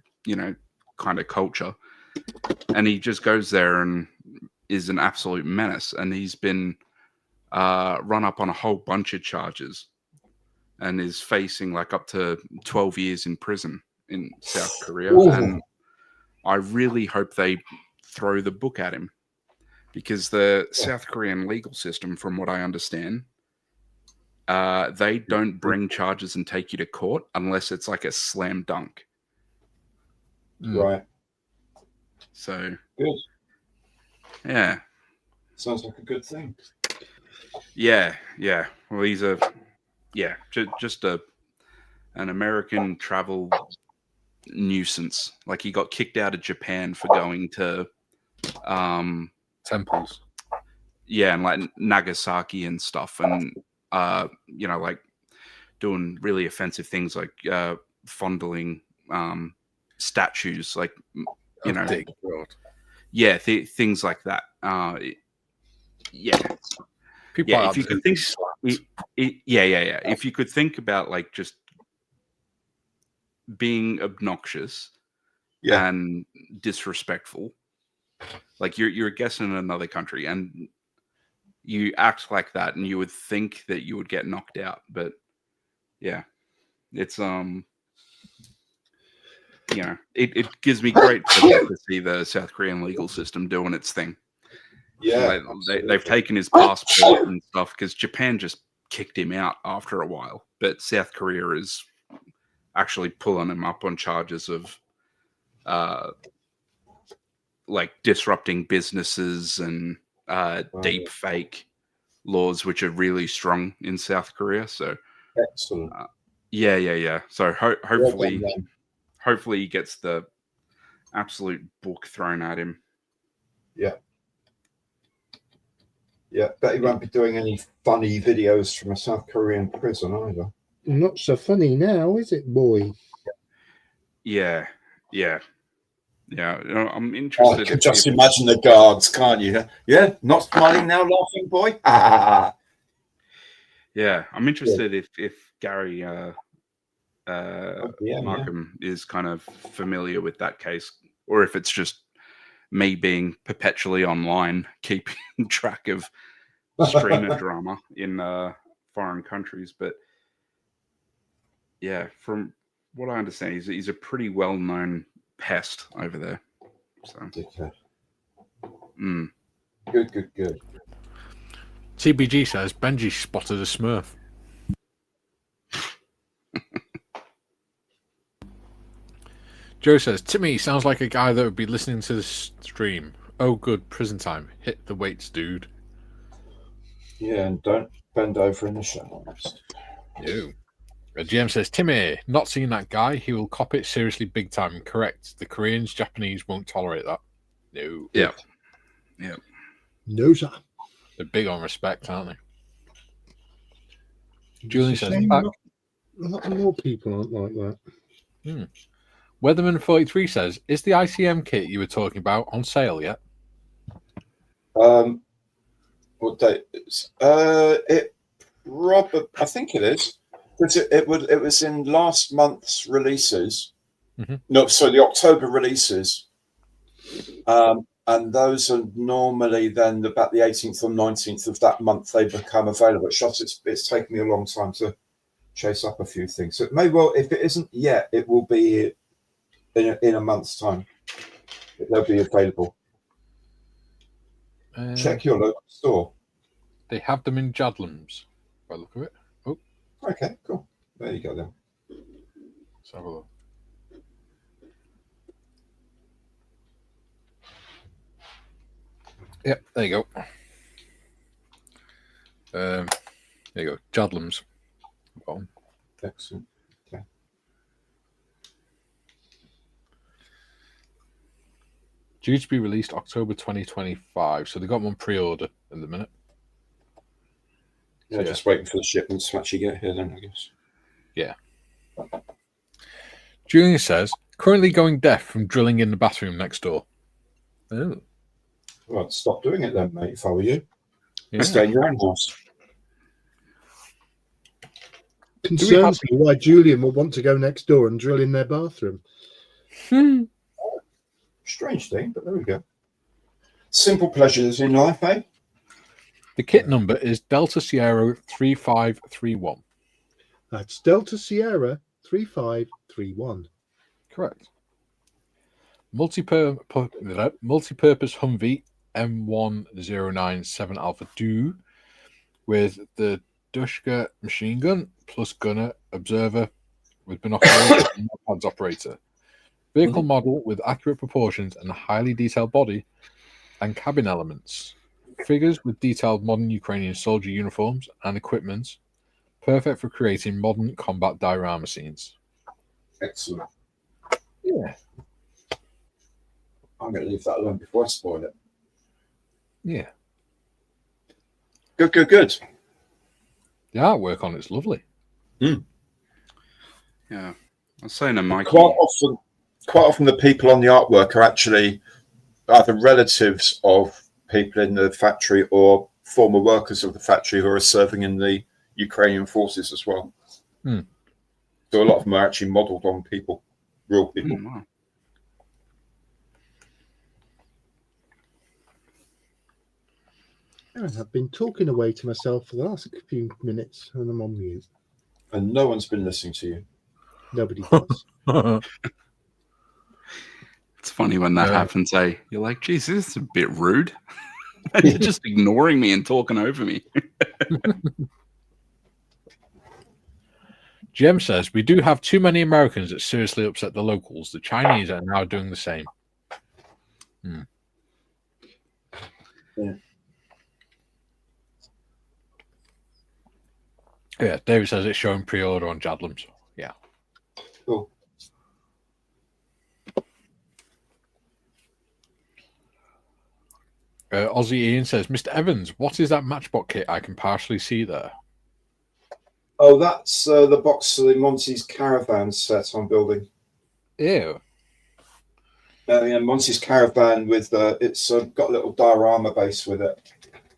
kind of culture. And he just goes there and is an absolute menace. And he's been run up on a whole bunch of charges and is facing like up to 12 years in prison in South Korea. Ooh. And I really hope they throw the book at him, because the South Korean legal system, from what I understand, they don't bring charges and take you to court unless it's like a slam dunk. Right. So good. Yeah. Sounds like a good thing. Yeah. Well, he's just an American travel nuisance. Like, he got kicked out of Japan for going to temples. Yeah, and like Nagasaki and stuff, and like doing really offensive things like fondling statues, like things like that. People if you could think, if you could think about like just being obnoxious and disrespectful, like you're a guest in another country and you act like that, and you would think that you would get knocked out, but it's it gives me great pleasure to see the South Korean legal system doing its thing. They've taken his passport and stuff, because Japan just kicked him out after a while, but South Korea is actually pulling him up on charges of like disrupting businesses and deep fake laws, which are really strong in South Korea. So excellent. So hopefully he gets the absolute book thrown at him. Bet he won't be doing any funny videos from a South Korean prison either. Not so funny now, is it, boy? Yeah. I'm interested. I can just imagine the guards, can't you? Yeah, not smiling now, laughing, boy. Yeah, I'm interested if Gary Markham is kind of familiar with that case, or if it's just me being perpetually online, keeping track of streamer drama in foreign countries. But yeah, from what I understand, he's a pretty well-known pest over there. So Good. TBG says Benji spotted a Smurf. Joe says, Timmy sounds like a guy that would be listening to the stream. Oh, good, prison time. Hit the weights, dude. Yeah, and don't bend over in the shadows. No. GM says, Timmy, not seeing that guy. He will cop it seriously big time. Correct. The Koreans, Japanese won't tolerate that. No. Yeah. No, sir. They're big on respect, aren't they? Julian says, a lot more people aren't like that. Weatherman43 says, is the ICM kit you were talking about on sale yet? What date? It Robert, I think it is. Because it was in last month's releases. Mhm. No, so the October releases. And those are normally then about the 18th or 19th of that month they become available. It's taken me a long time to chase up a few things. So it may well, if it isn't yet, it will be in a month's time. They'll be available. Check your local store. They have them in Jadlams, by the look of it. Oh, Okay, cool. There you go then. let's have a look. Yep, there you go. There you go, Jadlams. Bottom. Excellent. Okay. Due to be released October 2025, so they got one pre-order at the minute. Yeah, Yeah. just waiting for the shipments to actually get here then, I guess. Julian says, currently going deaf from drilling in the bathroom next door. Oh. Well, I'd stop doing it then, mate, if I were you. Yeah. Stay in your own house. Concerns me why Julian will want to go next door and drill in their bathroom. Strange thing, but there we go. Simple pleasures in life, eh? The kit number is Delta Sierra 3531. That's Delta Sierra 3531. Correct. Multi-purpose Humvee M1097 Alpha 2 with the Dushka machine gun plus gunner observer with binoculars and pads operator. Vehicle model with accurate proportions and a highly detailed body and cabin elements. Figures with detailed modern Ukrainian soldier uniforms and equipment. Perfect for creating modern combat diorama scenes. Excellent. Yeah. I'm going to leave that alone before I spoil it. Yeah. Good. The artwork on it's lovely. Yeah. I was saying to Mikey. Quite often the people on the artwork are actually either relatives of people in the factory or former workers of the factory who are serving in the Ukrainian forces as well. So a lot of them are actually modelled on people, real people. Wow. I've been talking away to myself for the last few minutes and I'm on mute. And no one's been listening to you. Nobody does. It's funny when that happens, eh? You're like, geez, this is a bit rude. And you're just ignoring me and talking over me. Jem says, we do have too many Americans that seriously upset the locals. The Chinese are now doing the same. Yeah, David says it's showing pre-order on Jadlams. Yeah. Cool. Aussie Ian says, Mr. Evans, what is that Matchbox kit I can partially see there? Oh, that's the box of the Monty's Caravan set I'm building. Ew. Yeah, Monty's Caravan with it's got a little diorama base with it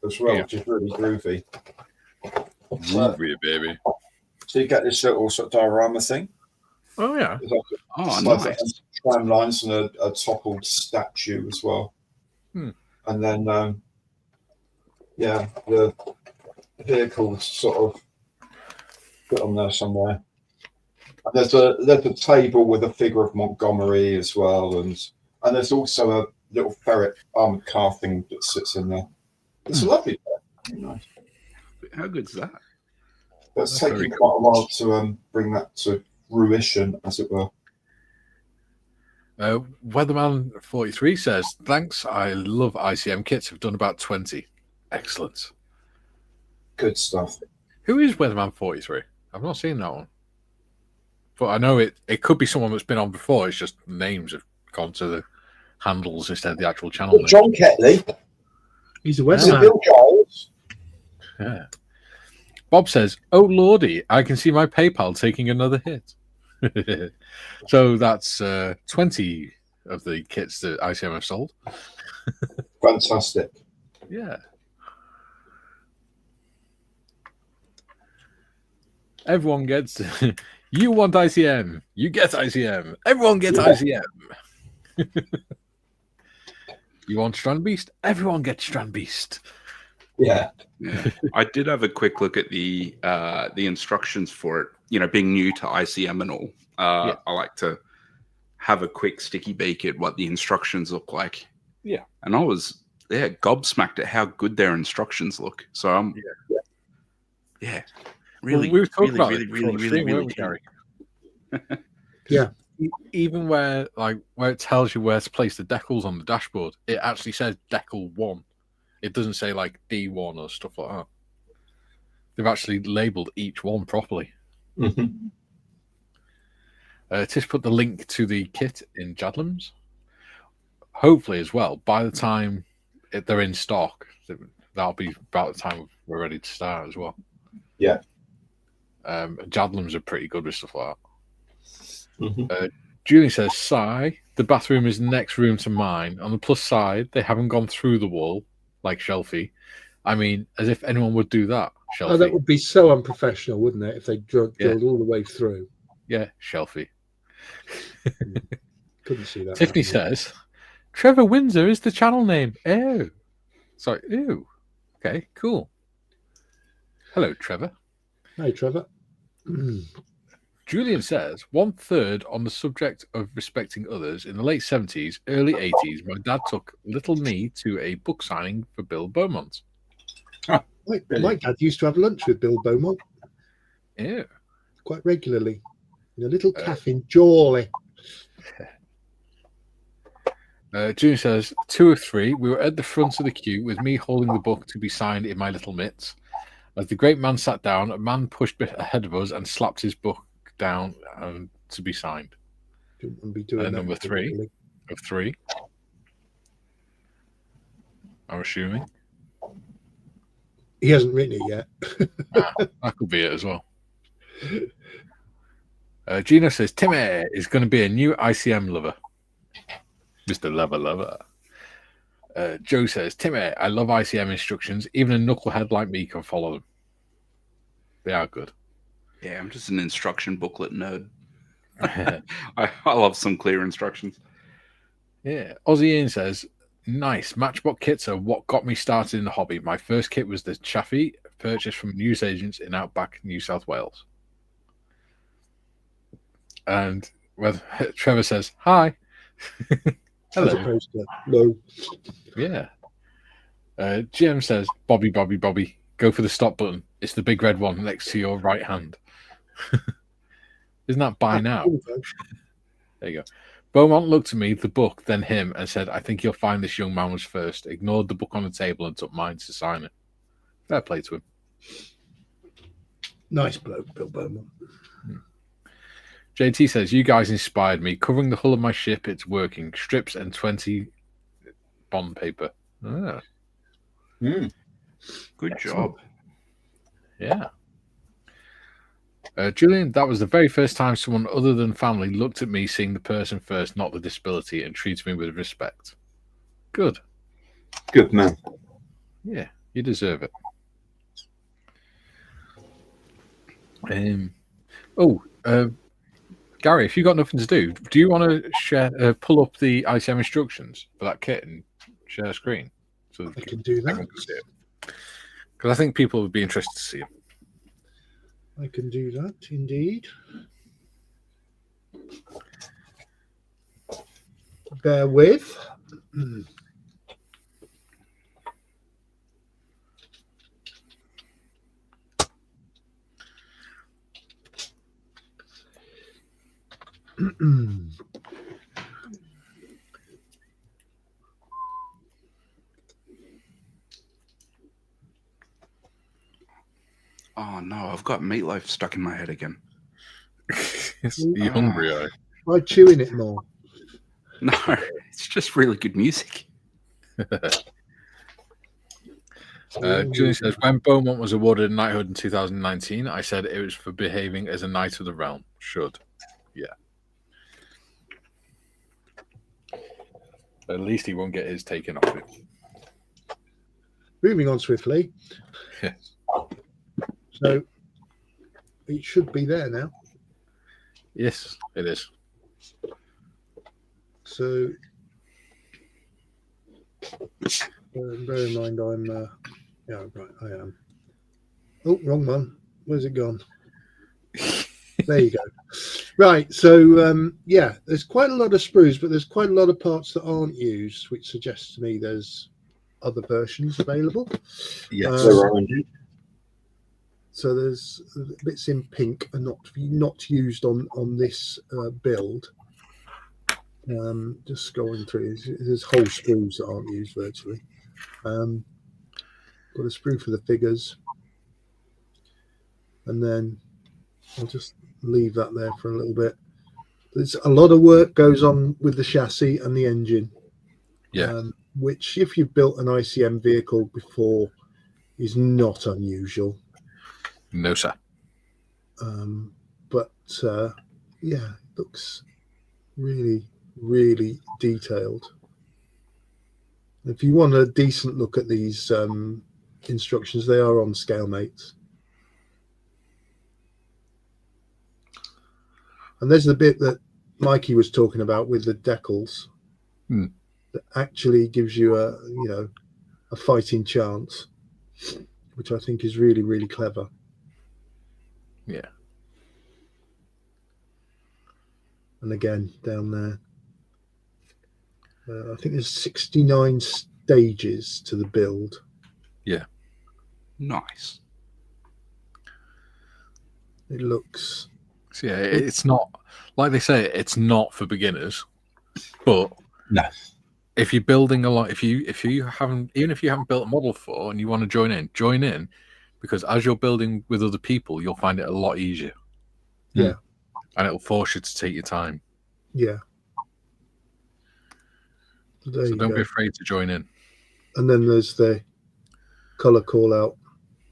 as well, which is really groovy. Groovy, baby. So you get this little sort of diorama thing. Oh, yeah. Nice. Tram lines and a toppled statue as well. And then, the vehicle's sort of put on there somewhere. And there's a table with a figure of Montgomery as well, and there's also a little ferret armored car thing that sits in there. It's a lovely bit. Nice. How good's that? It's taken quite a while to bring that to fruition, as it were. Weatherman 43 says, thanks, I love ICM kits. I've done about 20. Excellent. Good stuff. Who is Weatherman 43? I've not seen that one. But I know it could be someone that's been on before. It's just names have gone to the handles instead of the actual channel name. John Ketley. He's a Is it weatherman. Bill Giles? Yeah. Bob says, oh lordy, I can see my PayPal taking another hit. So that's 20 of the kits that ICM have sold. Fantastic. Yeah. Everyone gets. You want ICM. You get ICM. Everyone gets ICM. You want Strand Beast? Everyone gets Strand Beast. Yeah. Yeah. I did have a quick look at the instructions for it. You know, being new to ICM and all, Yeah. I like to have a quick sticky beak at what the instructions look like. Yeah. And I was gobsmacked at how good their instructions look. So I'm really, we were talking really, about really, it really, before the really, stream, really, weren't we, Gary? Yeah. Even where it tells you where to place the decals on the dashboard, it actually says decal 1. It doesn't say like D1 or stuff like that. They've actually labelled each one properly. Mm-hmm. Tish put the link to the kit in Jadlam's. Hopefully, as well, by the time they're in stock, that'll be about the time we're ready to start as well. Yeah. Jadlam's are pretty good with stuff like that. Mm-hmm. Julie says, Sigh, the bathroom is the next room to mine. On the plus side, they haven't gone through the wall, like Shelfie. I mean, as if anyone would do that, Shelfie. Oh, that would be so unprofessional, wouldn't it, if they drilled all the way through? Yeah, Shelfie. Couldn't see that. Tiffany says, Trevor Windsor is the channel name. Oh. Sorry, ew. Okay, cool. Hello, Trevor. Hey, Trevor. Julian says, 1/3 on the subject of respecting others. In the late 70s, early 80s, my dad took little me to a book signing for Bill Beaumont. My dad used to have lunch with Bill Beaumont Yeah. quite regularly in a little cafe in Jawley. Julian says, 2 of 3. We were at the front of the queue with me holding the book to be signed in my little mitts. As the great man sat down, a man pushed ahead of us and slapped his book down to be signed. Shouldn't be doing that number 3 regularly. of 3. I'm assuming. He hasn't written it yet. That could be it as well. Gino says, Timmy is going to be a new ICM lover. Mr. Lover. Joe says, Timmy, I love ICM instructions. Even a knucklehead like me can follow them. They are good. Yeah, I'm just an instruction booklet nerd. I love some clear instructions. Yeah. Aussie Ian says, nice. Matchbox kits are what got me started in the hobby. My first kit was the Chaffee, purchased from newsagents in Outback, New South Wales. And Trevor says, hi. Hello. As opposed to no. Yeah. GM says, Bobby, go for the stop button. It's the big red one next to your right hand. Isn't that by now? There you go. Beaumont looked at me, the book, then him, and said, I think you'll find this young man was first. Ignored the book on the table and took mine to sign it. Fair play to him. Nice bloke, Bill Beaumont. JT says, you guys inspired me. Covering the hull of my ship, it's working. Strips and 20 bond paper. Ah. Good job. Yeah. Julian, that was the very first time someone other than family looked at me seeing the person first, not the disability, and treated me with respect. Good. Good man. Yeah, you deserve it. Gary, if you've got nothing to do you want to share, pull up the ICM instructions for that kit and share a screen? So I can do that. everyone can see it. Because I think people would be interested to see it. I can do that, indeed. Bear with. Oh no, I've got meatloaf stuck in my head again. You're hungry, are you? By chewing it more. No, it's just really good music. Julian says, when Beaumont was awarded knighthood in 2019, I said it was for behaving as a knight of the realm. Should. Yeah. At least he won't get his taken off him. Moving on swiftly. Yes. So, it should be there now. Yes, it is. So bear in mind, I'm yeah, right, I am. Oh, wrong one. Where's it gone? There you go. Right, so yeah, there's quite a lot of sprues, but there's quite a lot of parts that aren't used, which suggests to me there's other versions available. Yes. There are indeed. So there's bits in pink and not used on this build. Just scrolling through, there's whole sprues that aren't used virtually. Got a sprue for the figures, and then I'll just leave that there for a little bit. There's a lot of work goes on with the chassis and the engine. Yeah. Which, if you've built an ICM vehicle before, is not unusual. No, sir. But yeah, it looks really, really detailed. If you want a decent look at these instructions, they are on ScaleMates. And there's the bit that Mikey was talking about with the decals that actually gives you a fighting chance, which I think is really, really clever. Yeah. And again, down there, I think there's 69 stages to the build. Yeah. Nice. It looks... So yeah, it's not, like they say, it's not for beginners. But No. if you're building a lot, if you haven't, even if you haven't built a model for and you want to join in, because as you're building with other people, you'll find it a lot easier. Yeah. And it'll force you to take your time. Yeah. So don't be afraid to join in. And then there's the color call out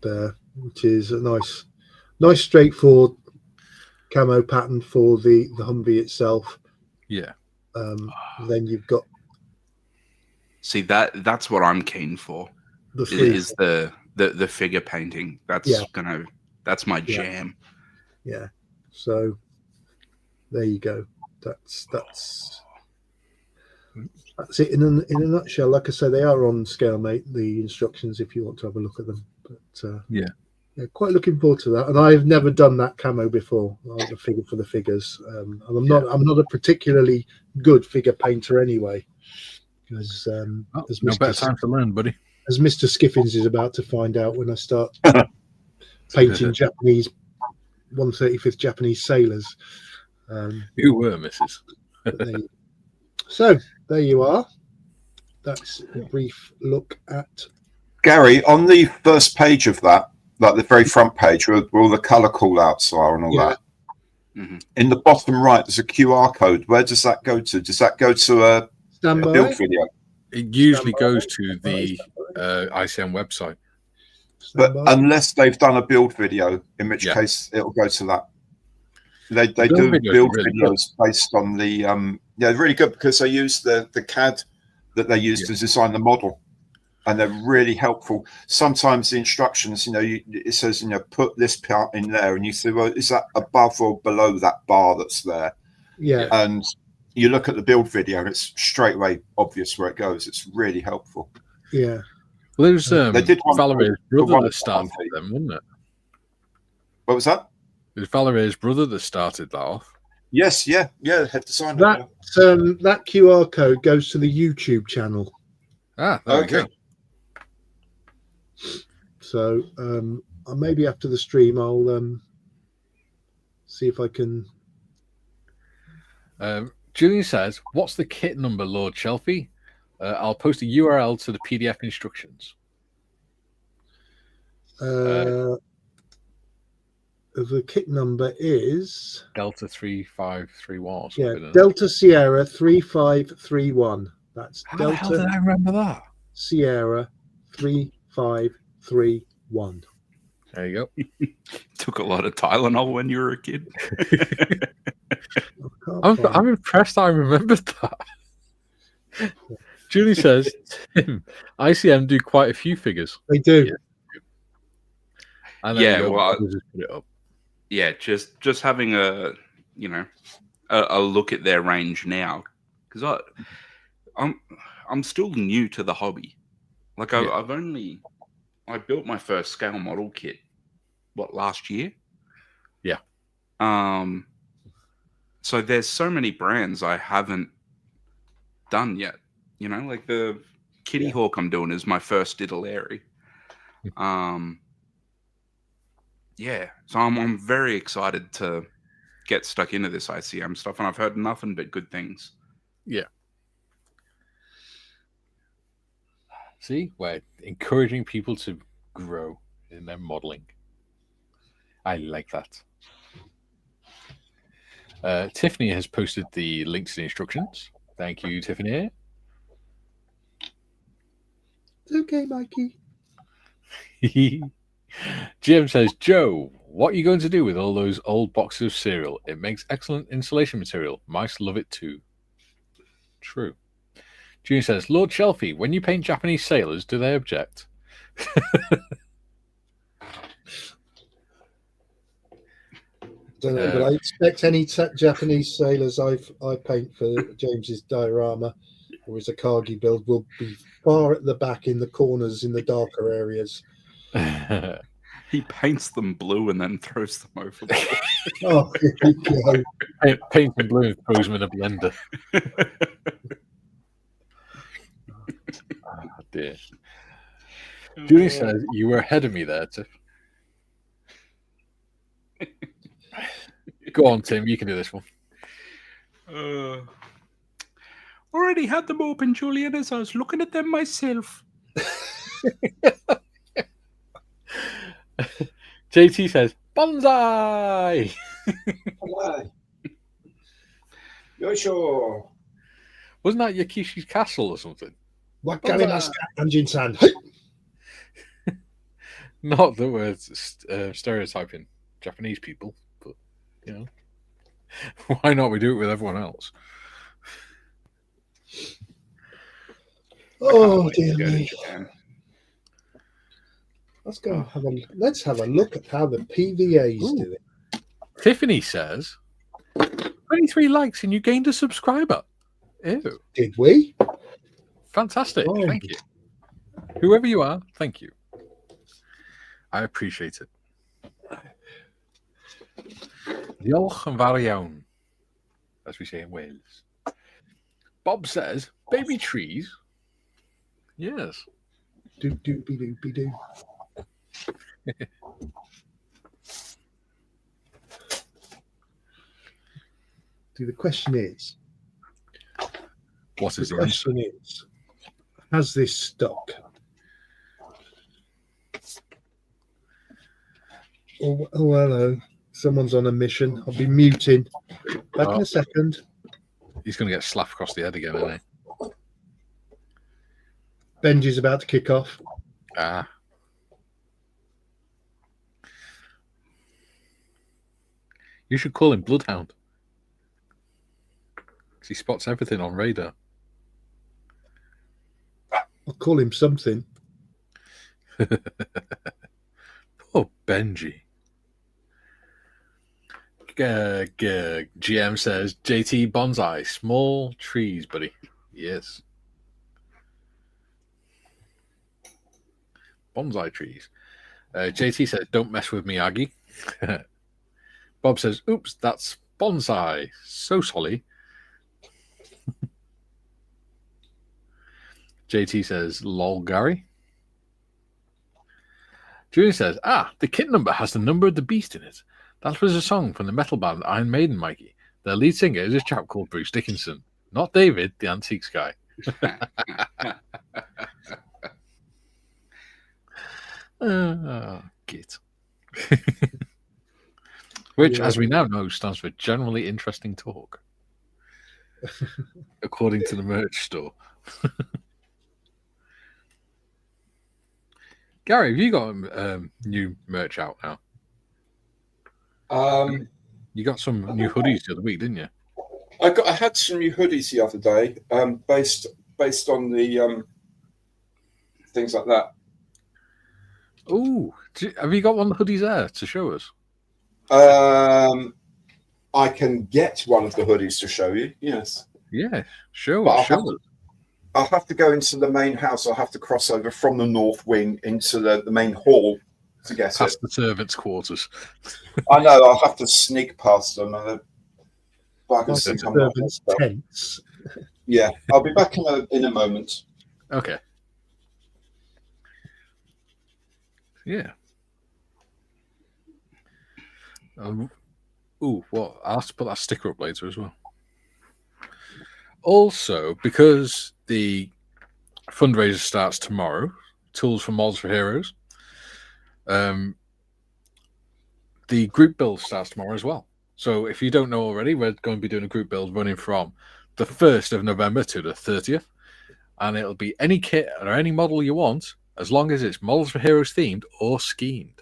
there, which is a nice straightforward camo pattern for the Humvee itself. Yeah. Then you've got... See, that's what I'm keen for. Is the figure painting. That's my jam. Yeah. So there you go. That's it in a nutshell. Like I say, they are on ScaleMate, the instructions, if you want to have a look at them. But yeah, quite looking forward to that. And I've never done that camo before. The figure for the figures, and I'm not a particularly good figure painter anyway. Because no better time to learn, buddy. As Mr. Skiffins is about to find out when I start painting Japanese 135th Japanese sailors. You were, Mrs. So there you are. That's a brief look at... Gary, on the first page of that, like the very front page where all the color call outs are and all that, in the bottom right there's a QR code. Where does that go to? Does that go to a build video? It usually goes to the ICM website. But unless they've done a build video, in which case it'll go to that. They do build videos based on the really good, because they use the CAD that they use to design the model, and they're really helpful. Sometimes the instructions, it says, put this part in there, and you say, well, is that above or below that bar that's there? Yeah. And you look at the build video, and it's straight away obvious where it goes. It's really helpful. Yeah. Well, there's Valerie's brother that started them, wasn't it? What was that? It was Valerie's brother that started that off. Yes, head designer. That QR code goes to the YouTube channel. There we go. So maybe after the stream, I'll see if I can. Julian says, "What's the kit number, Lord Shelfie?" I'll post a URL to the PDF instructions. The kit number is Delta 3531. Yeah, Delta Sierra 3531. That's How Delta. the hell did I remember that? Sierra 3531. There you go. Took a lot of Tylenol when you were a kid. I'm impressed I remembered that. Julie says, Tim, ICM do quite a few figures. They do. And Well, just put it up. yeah, just having a look at their range now, because I'm still new to the hobby. Like Yeah. I built my first scale model kit last year. Yeah. So there's so many brands I haven't done yet. Like the Kitty Hawk I'm doing is my first Diddleary. Yeah, so I'm very excited to get stuck into this ICM stuff, and I've heard nothing but good things. Yeah. See, we're encouraging people to grow in their modeling. I like that. Tiffany has posted the links to the instructions. Thank you, Tiffany. Okay, Mikey. Jim says, Joe, what are you going to do with all those old boxes of cereal? It makes excellent insulation material. Mice love it too. True. Junior says, Lord Shelfie, when you paint Japanese sailors, do they object? Don't know, but I expect any Japanese sailors I paint for James's diorama or his Akagi build will be far at the back in the corners in the darker areas. He paints them blue and then throws them overboard. Oh, here we go. Paint them blue and throws them in a blender. Oh, dear. Julie says, you were ahead of me there, Tiff. Go on, Tim. You can do this one. Already had them open, Julian, as I was looking at them myself. JT says, bonsai! Yoisho. Wasn't that Yakishi's castle or something? Wakarimasu, Anjin-san. Not that we're stereotyping Japanese people, but, why not? We do it with everyone else. Oh, dear me. Let's go let's have a look at how the PVAs do it. Tiffany says, 23 likes and you gained a subscriber. Ew. Did we? Fantastic. Oh. Thank you. Whoever you are, thank you. I appreciate it. Diolch yn fawr iawn, as we say in Wales. Bob says, baby trees. Yes. Doop-doopy-doopy-doo. The question is, What is the the question is, has this stuck? Oh, hello. Someone's on a mission. I'll be muting. Back in a second. He's going to get slapped across the head again, isn't he? Benji's about to kick off. Ah. You should call him Bloodhound. Because he spots everything on radar. I'll call him something. Poor Benji. GM says, JT bonsai, small trees, buddy. Yes. Bonsai trees. JT says, don't mess with Miyagi. Bob says, oops, that's bonsai. So sorry. JT says, lol, Gary. Julian says, the kit number has the number of the beast in it. That was a song from the metal band Iron Maiden, Mikey. Their lead singer is a chap called Bruce Dickinson, not David, the antiques guy. Git. Which, as we now know, stands for Generally Interesting Talk, according to the merch store. Gary, have you got new merch out now? You got some new hoodies the other week, didn't you? I had some new hoodies the other day, based on the things like that. Oh, have you got one of the hoodies there to show us? I can get one of the hoodies to show you. Yes. Yeah, sure. But Sure. I'll have to go into the main house. I'll have to cross over from the north wing into the main hall to get Past it. the servants' quarters. I know. I'll have to sneak past them. But I can Like think the I'm not. servants' tents. Yeah, I'll be back in a moment. Okay. Yeah. Well, I'll have to put that sticker up later as well. Also, because the fundraiser starts tomorrow, Tools for Models for Heroes, the group build starts tomorrow as well. So if you don't know already, we're going to be doing a group build running from the 1st of November to the 30th. And it'll be any kit or any model you want, as long as it's Models for Heroes themed or schemed.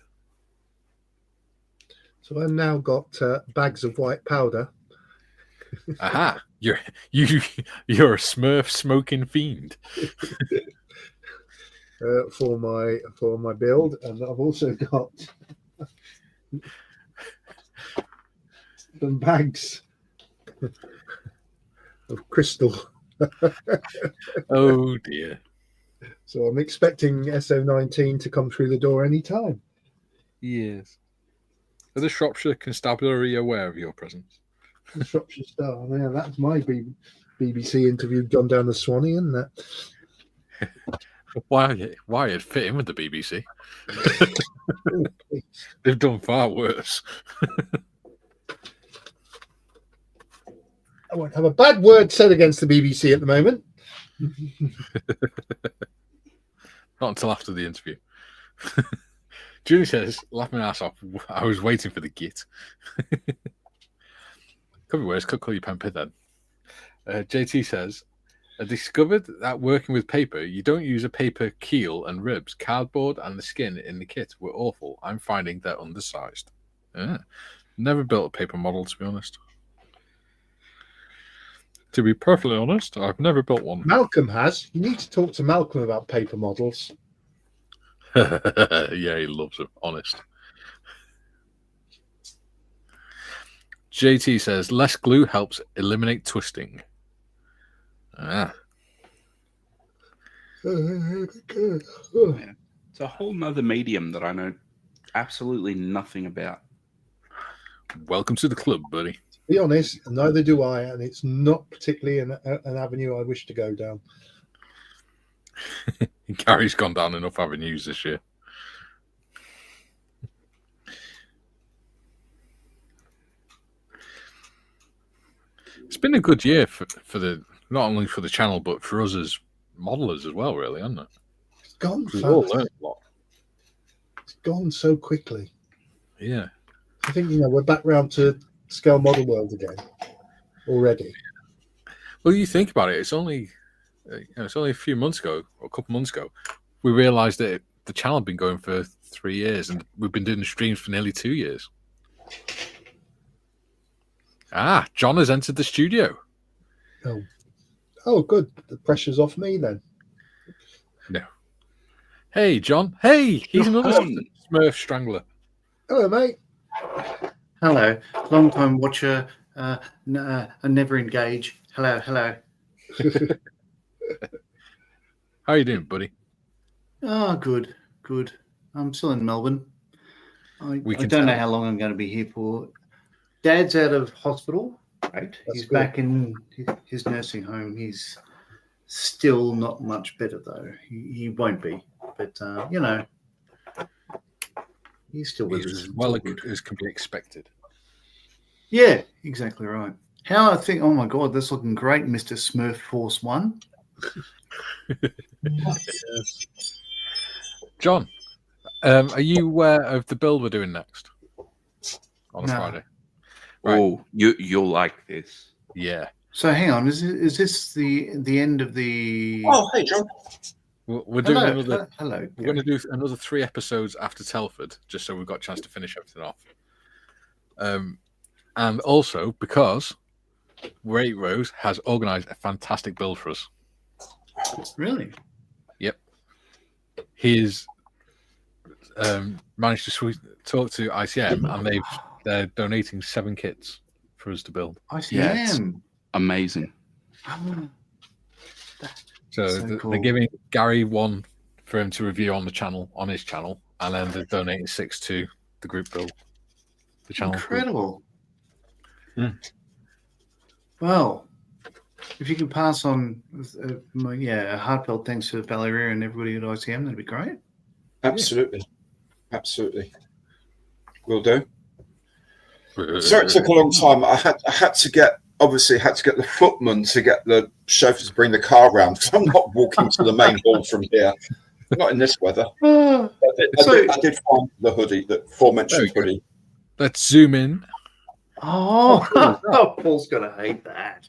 So I've now got bags of white powder. Aha! You're a Smurf smoking fiend. For my build, and I've also got some bags of crystal. Oh dear. So I'm expecting SO19 to come through the door any time. Yes. Are the Shropshire Constabulary aware of your presence? The Shropshire Star. Yeah, that's my BBC interview gone down the Swanee, isn't it? Why it fit in with the BBC? Oh, please. They've done far worse. I won't have a bad word said against the BBC at the moment. Not until after the interview. Julie says, laugh my ass off. I was waiting for the git. Could be worse. Could call you pen pit then. JT says, I discovered that working with paper, you don't use a paper keel and ribs. Cardboard and the skin in the kit were awful. I'm finding they're undersized. Never built a paper model, to be honest. To be perfectly honest, I've never built one. Malcolm has. You need to talk to Malcolm about paper models. Yeah, he loves them. Honest. JT says, less glue helps eliminate twisting. Yeah. It's a whole nother medium that I know absolutely nothing about. Welcome to the club, buddy. To be honest, neither do I, and it's not particularly an avenue I wish to go down. Gary's gone down enough avenues this year. It's been a good year for the not only for the channel but for us as modelers as well, really, hasn't it? It's gone We've all fast. learned a lot. It's gone so quickly. Yeah. I think we're back round to scale model world again already. Well, you think about it. It's only a few months ago, or a couple months ago, we realised that the channel had been going for 3 years, and we've been doing streams for nearly 2 years. John has entered the studio. Oh, good. The pressure's off me then. No. Hey, John. Hey, he's another Smurf Strangler. Hello, mate. Hello. Long time watcher, never engage. Hello. How you doing, buddy? Oh, good. I'm still in Melbourne. I can don't know tell. how long I'm going to be here for. Dad's out of hospital. Right. He's good. back in his nursing home. He's still not much better, though. He won't be. But, he's still with us. As It's well all good. as can be expected. Yeah, exactly right. How I think, oh my God, that's looking great, Mr. Smurf Force 1. John, are you aware of the build we're doing next on No. Friday? Right. Oh, you'll like this. Yeah. So hang on, is this the end of the? Oh, hey, John. We're doing another. Hello. We're going to do another 3 episodes after Telford, just so we've got a chance to finish everything off. And also because Ray Rose has organised a fantastic build for us. Really? Yep. He's managed to talk to ICM, and they've they're donating 7 kits for us to build. Yeah, it's- ICM. Amazing. So, So cool. they're giving Gary 1 for him to review on his channel, and then they're donating 6 to the group build. The channel group. Incredible. Mm. Well, if you can pass on, a heartfelt thanks to Valeria and everybody at ICM, that'd be great. Absolutely. Will do. Sorry it took a long time. I had to get the footman to get the chauffeur to bring the car round, because I'm not walking to the main hall from here. Not in this weather. I did find the hoodie, the aforementioned hoodie. Let's zoom in. Oh, Paul's gonna hate that.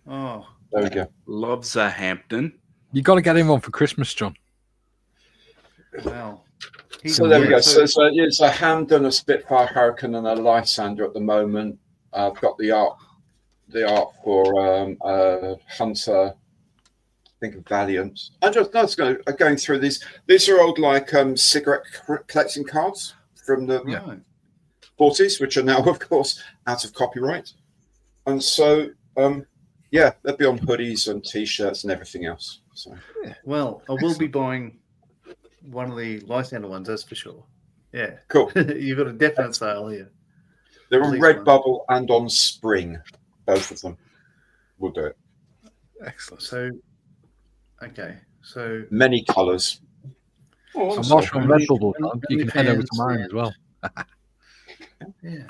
Oh, There we go. Loves a Hampton. You got to get him one for Christmas, John. wow. So there we go. So it's a Hamden, a Spitfire Hurricane, and a Lysander at the moment. I've got the art for Hunter. Think of Valiant. I'm just going through these. These are old cigarette collecting cards from the Right. 40s, which are now, of course, out of copyright. And so, they'll be on hoodies and T-shirts and everything else. So, Well, I will be buying one of the Lysander ones, that's for sure. Yeah. cool. You've got a definite sale here. They're on Please, man. Redbubble and on Spring, both of them. We'll do it. Excellent. So, okay. So, Many colours. Oh, I'm so- not on Redbubble. John. You can head over to OnlyFans, mine yeah. as well. yeah.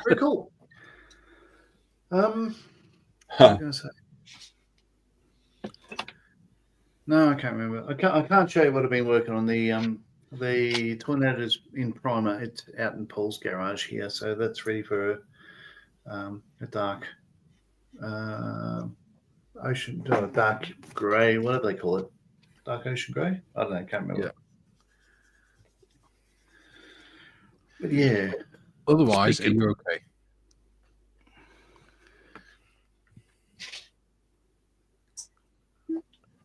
Very cool. What was Huh. I going to say? No, I can't remember. I can't show you what I've been working on. The Tornado's in primer. It's out in Paul's garage here, so that's ready for a dark ocean, dark grey. What do they call it? Dark ocean grey? I don't know. I can't remember. Yeah. But yeah. Otherwise, Speaking- you're okay.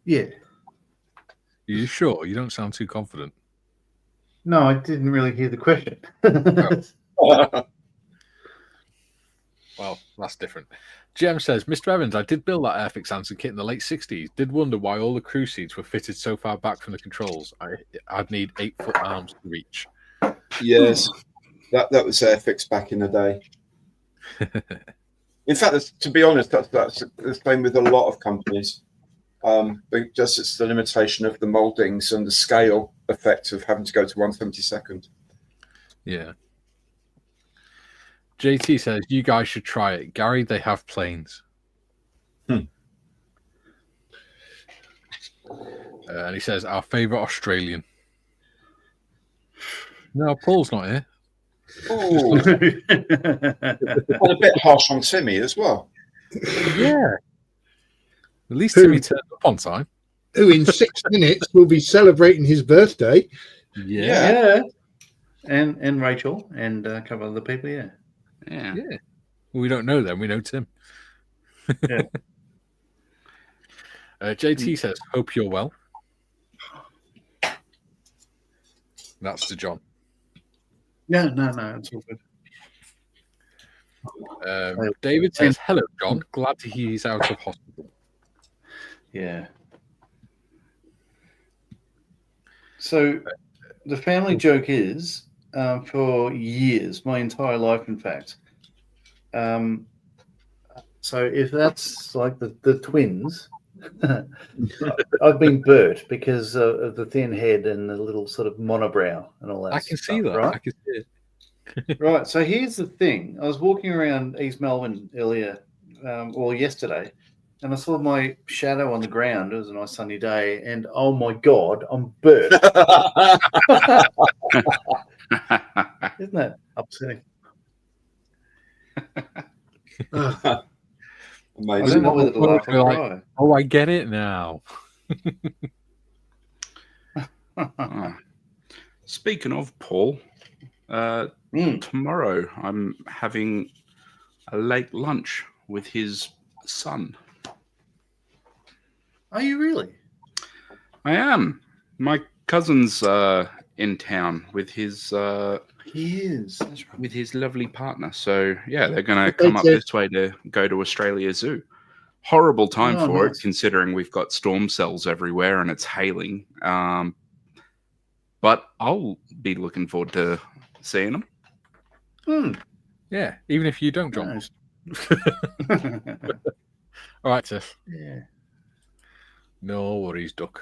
Yeah. Are you sure? You don't sound too confident. No, I didn't really hear the question. Well, that's different. Jem says, Mr. Evans, I did build that Airfix answer kit in the late 60s. Did wonder why all the crew seats were fitted so far back from the controls. I'd need 8-foot arms to reach. Yes, that was Airfix back in the day. In fact, to be honest, that's the same with a lot of companies. But just it's the limitation of the mouldings and the scale effect of having to go to 1/72nd. Yeah. JT says, you guys should try it. Gary, they have planes. And he says, our favourite Australian. No, Paul's not here. Ooh, and a bit harsh on Timmy as well. Yeah. At least Who? Timmy turned up on time. Who in 6 minutes will be celebrating his birthday. Yeah. And Rachel and a couple of other people, yeah. Yeah. Yeah. We don't know them. We know Tim. Yeah. JT says, hope you're well. That's to John. No, it's all good. David says, hello, John. Glad to hear he's out of hospital. Yeah. So the family joke is, for years, my entire life, in fact. So if that's like the twins, I've been Bert because of the thin head and the little sort of monobrow and all that. I can stuff, see that. right? I can see it. Right. So here's the thing. I was walking around East Melbourne earlier, or yesterday, and I saw my shadow on the ground. It was a nice sunny day, and oh my God, I'm Bert. Isn't that upsetting? I Amazing. don't know whether to laugh or We're like, cry. oh, I get it now. Ah. Speaking of Paul, tomorrow I'm having a late lunch with his son. Are you really? I am. My cousin's in town with his He is. That's right. with his lovely partner. So yeah, they're going to They come up did. this way to go to Australia Zoo. Horrible time Oh, for nice. it, considering we've got storm cells everywhere and it's hailing. But I'll be looking forward to seeing them. Hmm. Yeah, even if you don't, John. Nice. All right, Tiff. Yeah. No worries, Duck.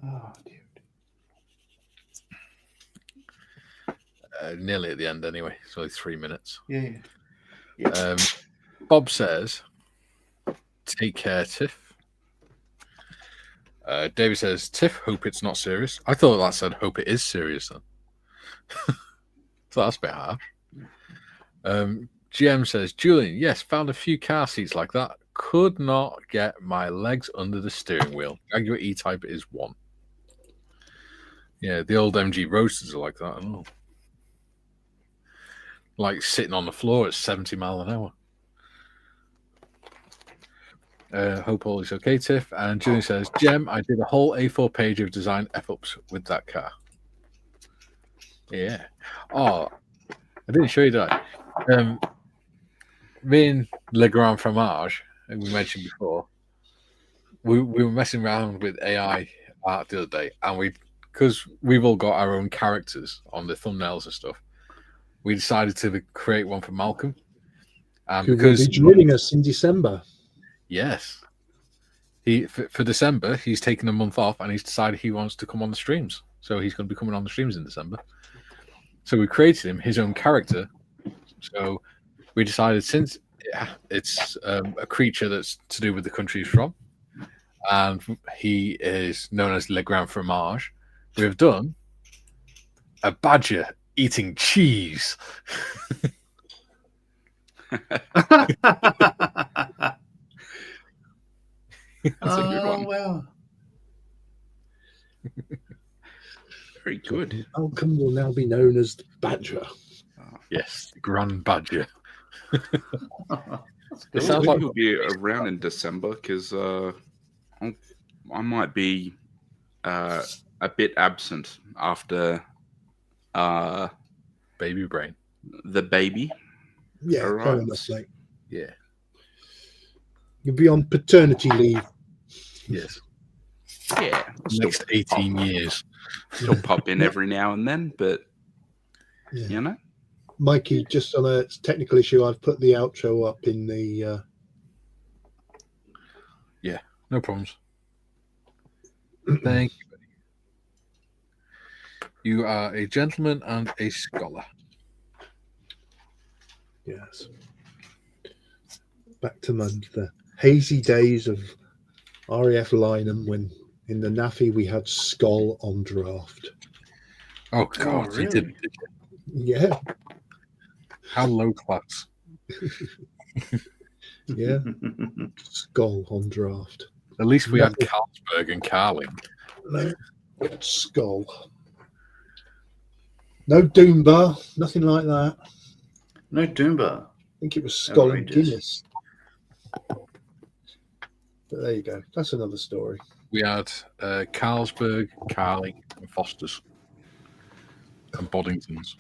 Oh, dear. Nearly at the end anyway. It's only 3 minutes. Yeah. Bob says, take care, Tiff. David says, Tiff, hope it's not serious. I thought that said, hope it is serious then. So that's a bit harsh. GM says, Julian, yes, found a few car seats like that. Could not get my legs under the steering wheel. Jaguar E-Type is one. Yeah, the old MG Roadsters are like that. I don't know. Like sitting on the floor at 70 miles an hour. Hope all is okay, Tiff. And Julian says, Jem, I did a whole A4 page of design F-ups with that car. Yeah. Oh, I didn't show you that. Me and Legrand Fromage, who we mentioned before, we were messing around with AI art the other day, and because we've all got our own characters on the thumbnails and stuff, we decided to create one for Malcolm. Who will be joining us in December. Yes. For December, he's taken a month off and he's decided he wants to come on the streams. So he's going to be coming on the streams in December. So we created him his own character. So we decided, since it's a creature that's to do with the country he's from, and he is known as Le Grand Fromage, we've done a badger eating cheese. That's a good one. Wow. Very good. Malcolm will now be known as the Badger. Yes, the Grand Badger. It sounds like he'll be around in December because I might be a bit absent after baby brain. Yeah, fair Alright. enough, mate. Yeah. You'll be on paternity leave. Yes. Yeah, Next 18 years. Still pop in every now and then, but Yeah. you know, Mikey, just on a technical issue, I've put the outro up in the. No problems. Thank you, buddy. You are a gentleman and a scholar. Yes. Back to the hazy days of RAF Lynham when in the NAFI we had Skoll on draft. Oh, God. really? You didn't. Yeah, How low class. yeah. Skoll on draft. At least we had Carlsberg and Carling. No, Skoll. No Doombar, nothing like that. No Doomba. I think it was Skoll and Outrageous. Guinness. But there you go. That's another story. We had Carlsberg, Carling, and Foster's. And Boddington's.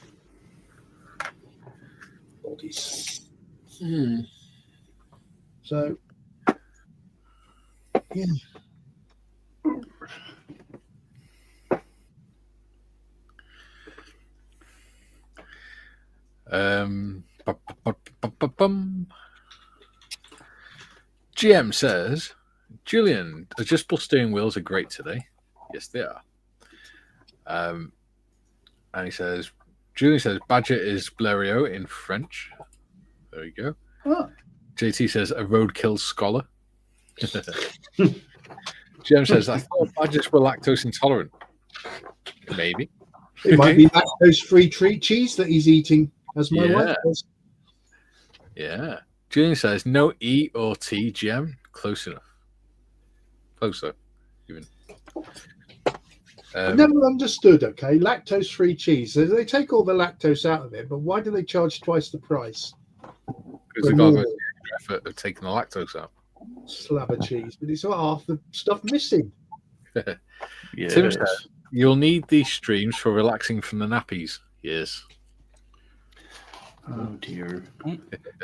Bodies. So, yeah. GM says, Julian, adjustable steering wheels are great today. Yes, they are. And he says, Julian says, Badger is Blériot in French. There you go. Oh. JT says, a roadkill scholar. GM says, I thought Badgers were lactose intolerant. Maybe. It might be lactose-free treat cheese that he's eating, as my Yeah. wife does. Yeah. Julian says, no E or T, GM. Close enough. Closer, even. I've never understood, okay, lactose-free cheese. So they take all the lactose out of it, but why do they charge twice the price? Because they've got the effort of taking the lactose out. Slab of cheese, but it's got half the stuff missing. Yes. Tim said, you'll need these streams for relaxing from the nappies. Yes. Oh dear.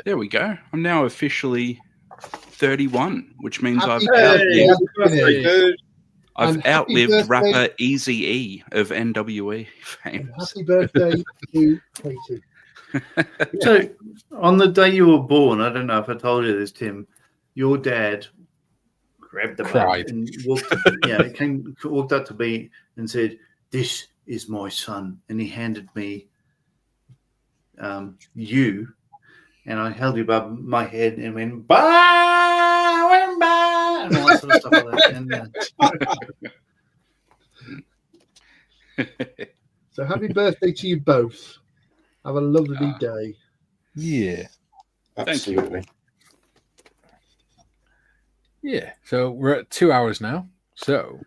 There we go. I'm now officially 31, which means Happy Hey, happy birthday, birthday. dude. I've And happy outlived birthday. rapper Easy E of NWE And fame. happy birthday to Katie. So, on the day you were born, I don't know if I told you this, Tim, your dad grabbed the Cried. bug and walked up to me and said, "This is my son," and he handed me you, and I held you above my head and went "Bah, bah," and all that sort of stuff like that. And, So happy birthday to you both. Have a lovely day. Yeah. Absolutely. Yeah. So we're at 2 hours now. So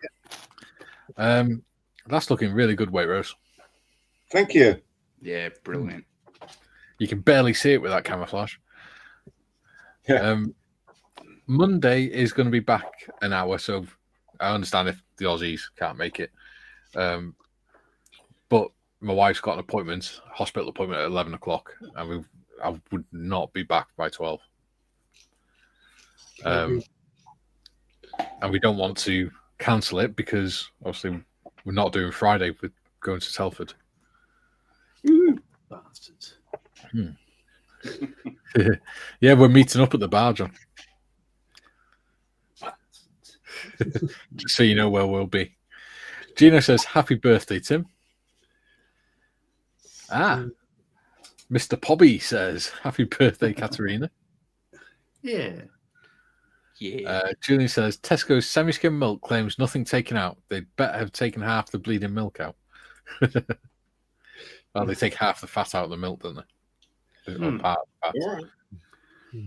that's looking really good, Waitrose. Thank you. Yeah, brilliant. You can barely see it with that camouflage. Yeah. Monday is going to be back an hour, so I understand if the Aussies can't make it. But my wife's got an appointment, hospital appointment at 11 o'clock, and I would not be back by 12. And we don't want to cancel it because obviously we're not doing Friday. We're going to Telford. bastards. Yeah, we're meeting up at the bar, John. Just so you know where we'll be. Gino says, happy birthday, Tim. Mr. Pobby says, happy birthday, Katerina. Yeah. Yeah. Julian says, Tesco's semi-skim milk claims nothing taken out. They'd better have taken half the bleeding milk out. Well, they take half the fat out of the milk, don't they? Or part of the fat. All right.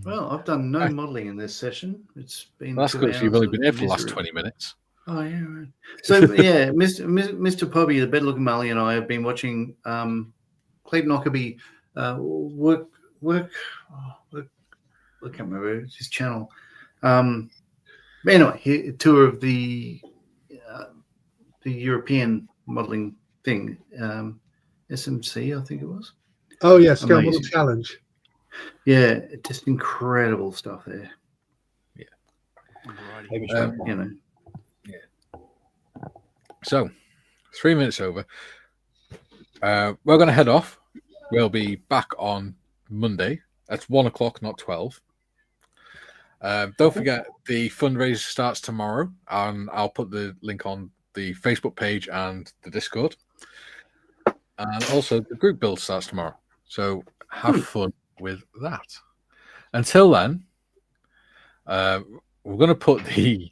Well, I've done no modelling in this session. It's been Well, that's 2 good. So you've hours only of been here for the last misery. 20 minutes. Oh yeah, right. So yeah, Mr. Pobby, the bed-looking Mully, and I have been watching Clayton Ockerby work. I can't remember his channel. But anyway, a tour of the European modelling thing, SMC, I think it was. Oh yeah, Scale Model Amazing. Challenge. Yeah, just incredible stuff there. Maybe You know. So, 3 minutes over. We're going to head off. We'll be back on Monday. That's 1 o'clock, not 12. Don't forget, the fundraiser starts tomorrow, and I'll put the link on the Facebook page and the Discord. And also, the group build starts tomorrow. So, have fun with that. Until then, we're going to put the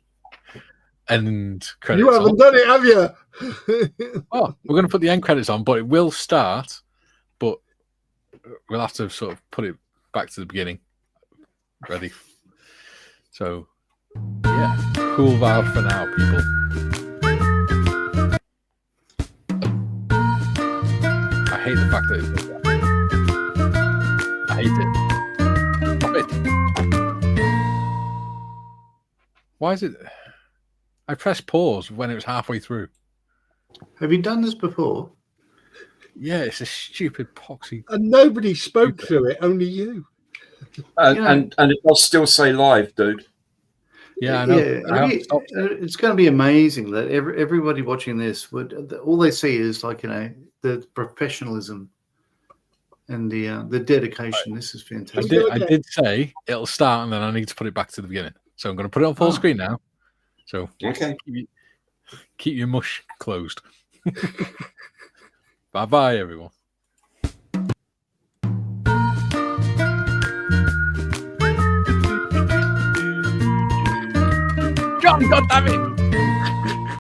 end credits You haven't on. done it, have you? Oh, we're going to put the end credits on, but it will start, but we'll have to sort of put it back to the beginning. Ready? So, yeah, cool vibe for now, people. I hate the fact that it does that. I hate it. Stop it. Why is it? I pressed pause when it was halfway through. Have you done this before? Yeah, it's a stupid poxy. And nobody spoke through it, only you. And it does still say live, dude. Yeah, I know. Yeah, I haven't stopped. it's going to be amazing that everybody watching this would all they see is like the professionalism and the dedication. This is I fantastic. did say it'll start, and then I need to put it back to the beginning. So I'm going to put it on full screen now. So Okay. keep your mush closed. Bye, everyone. John, God damn it!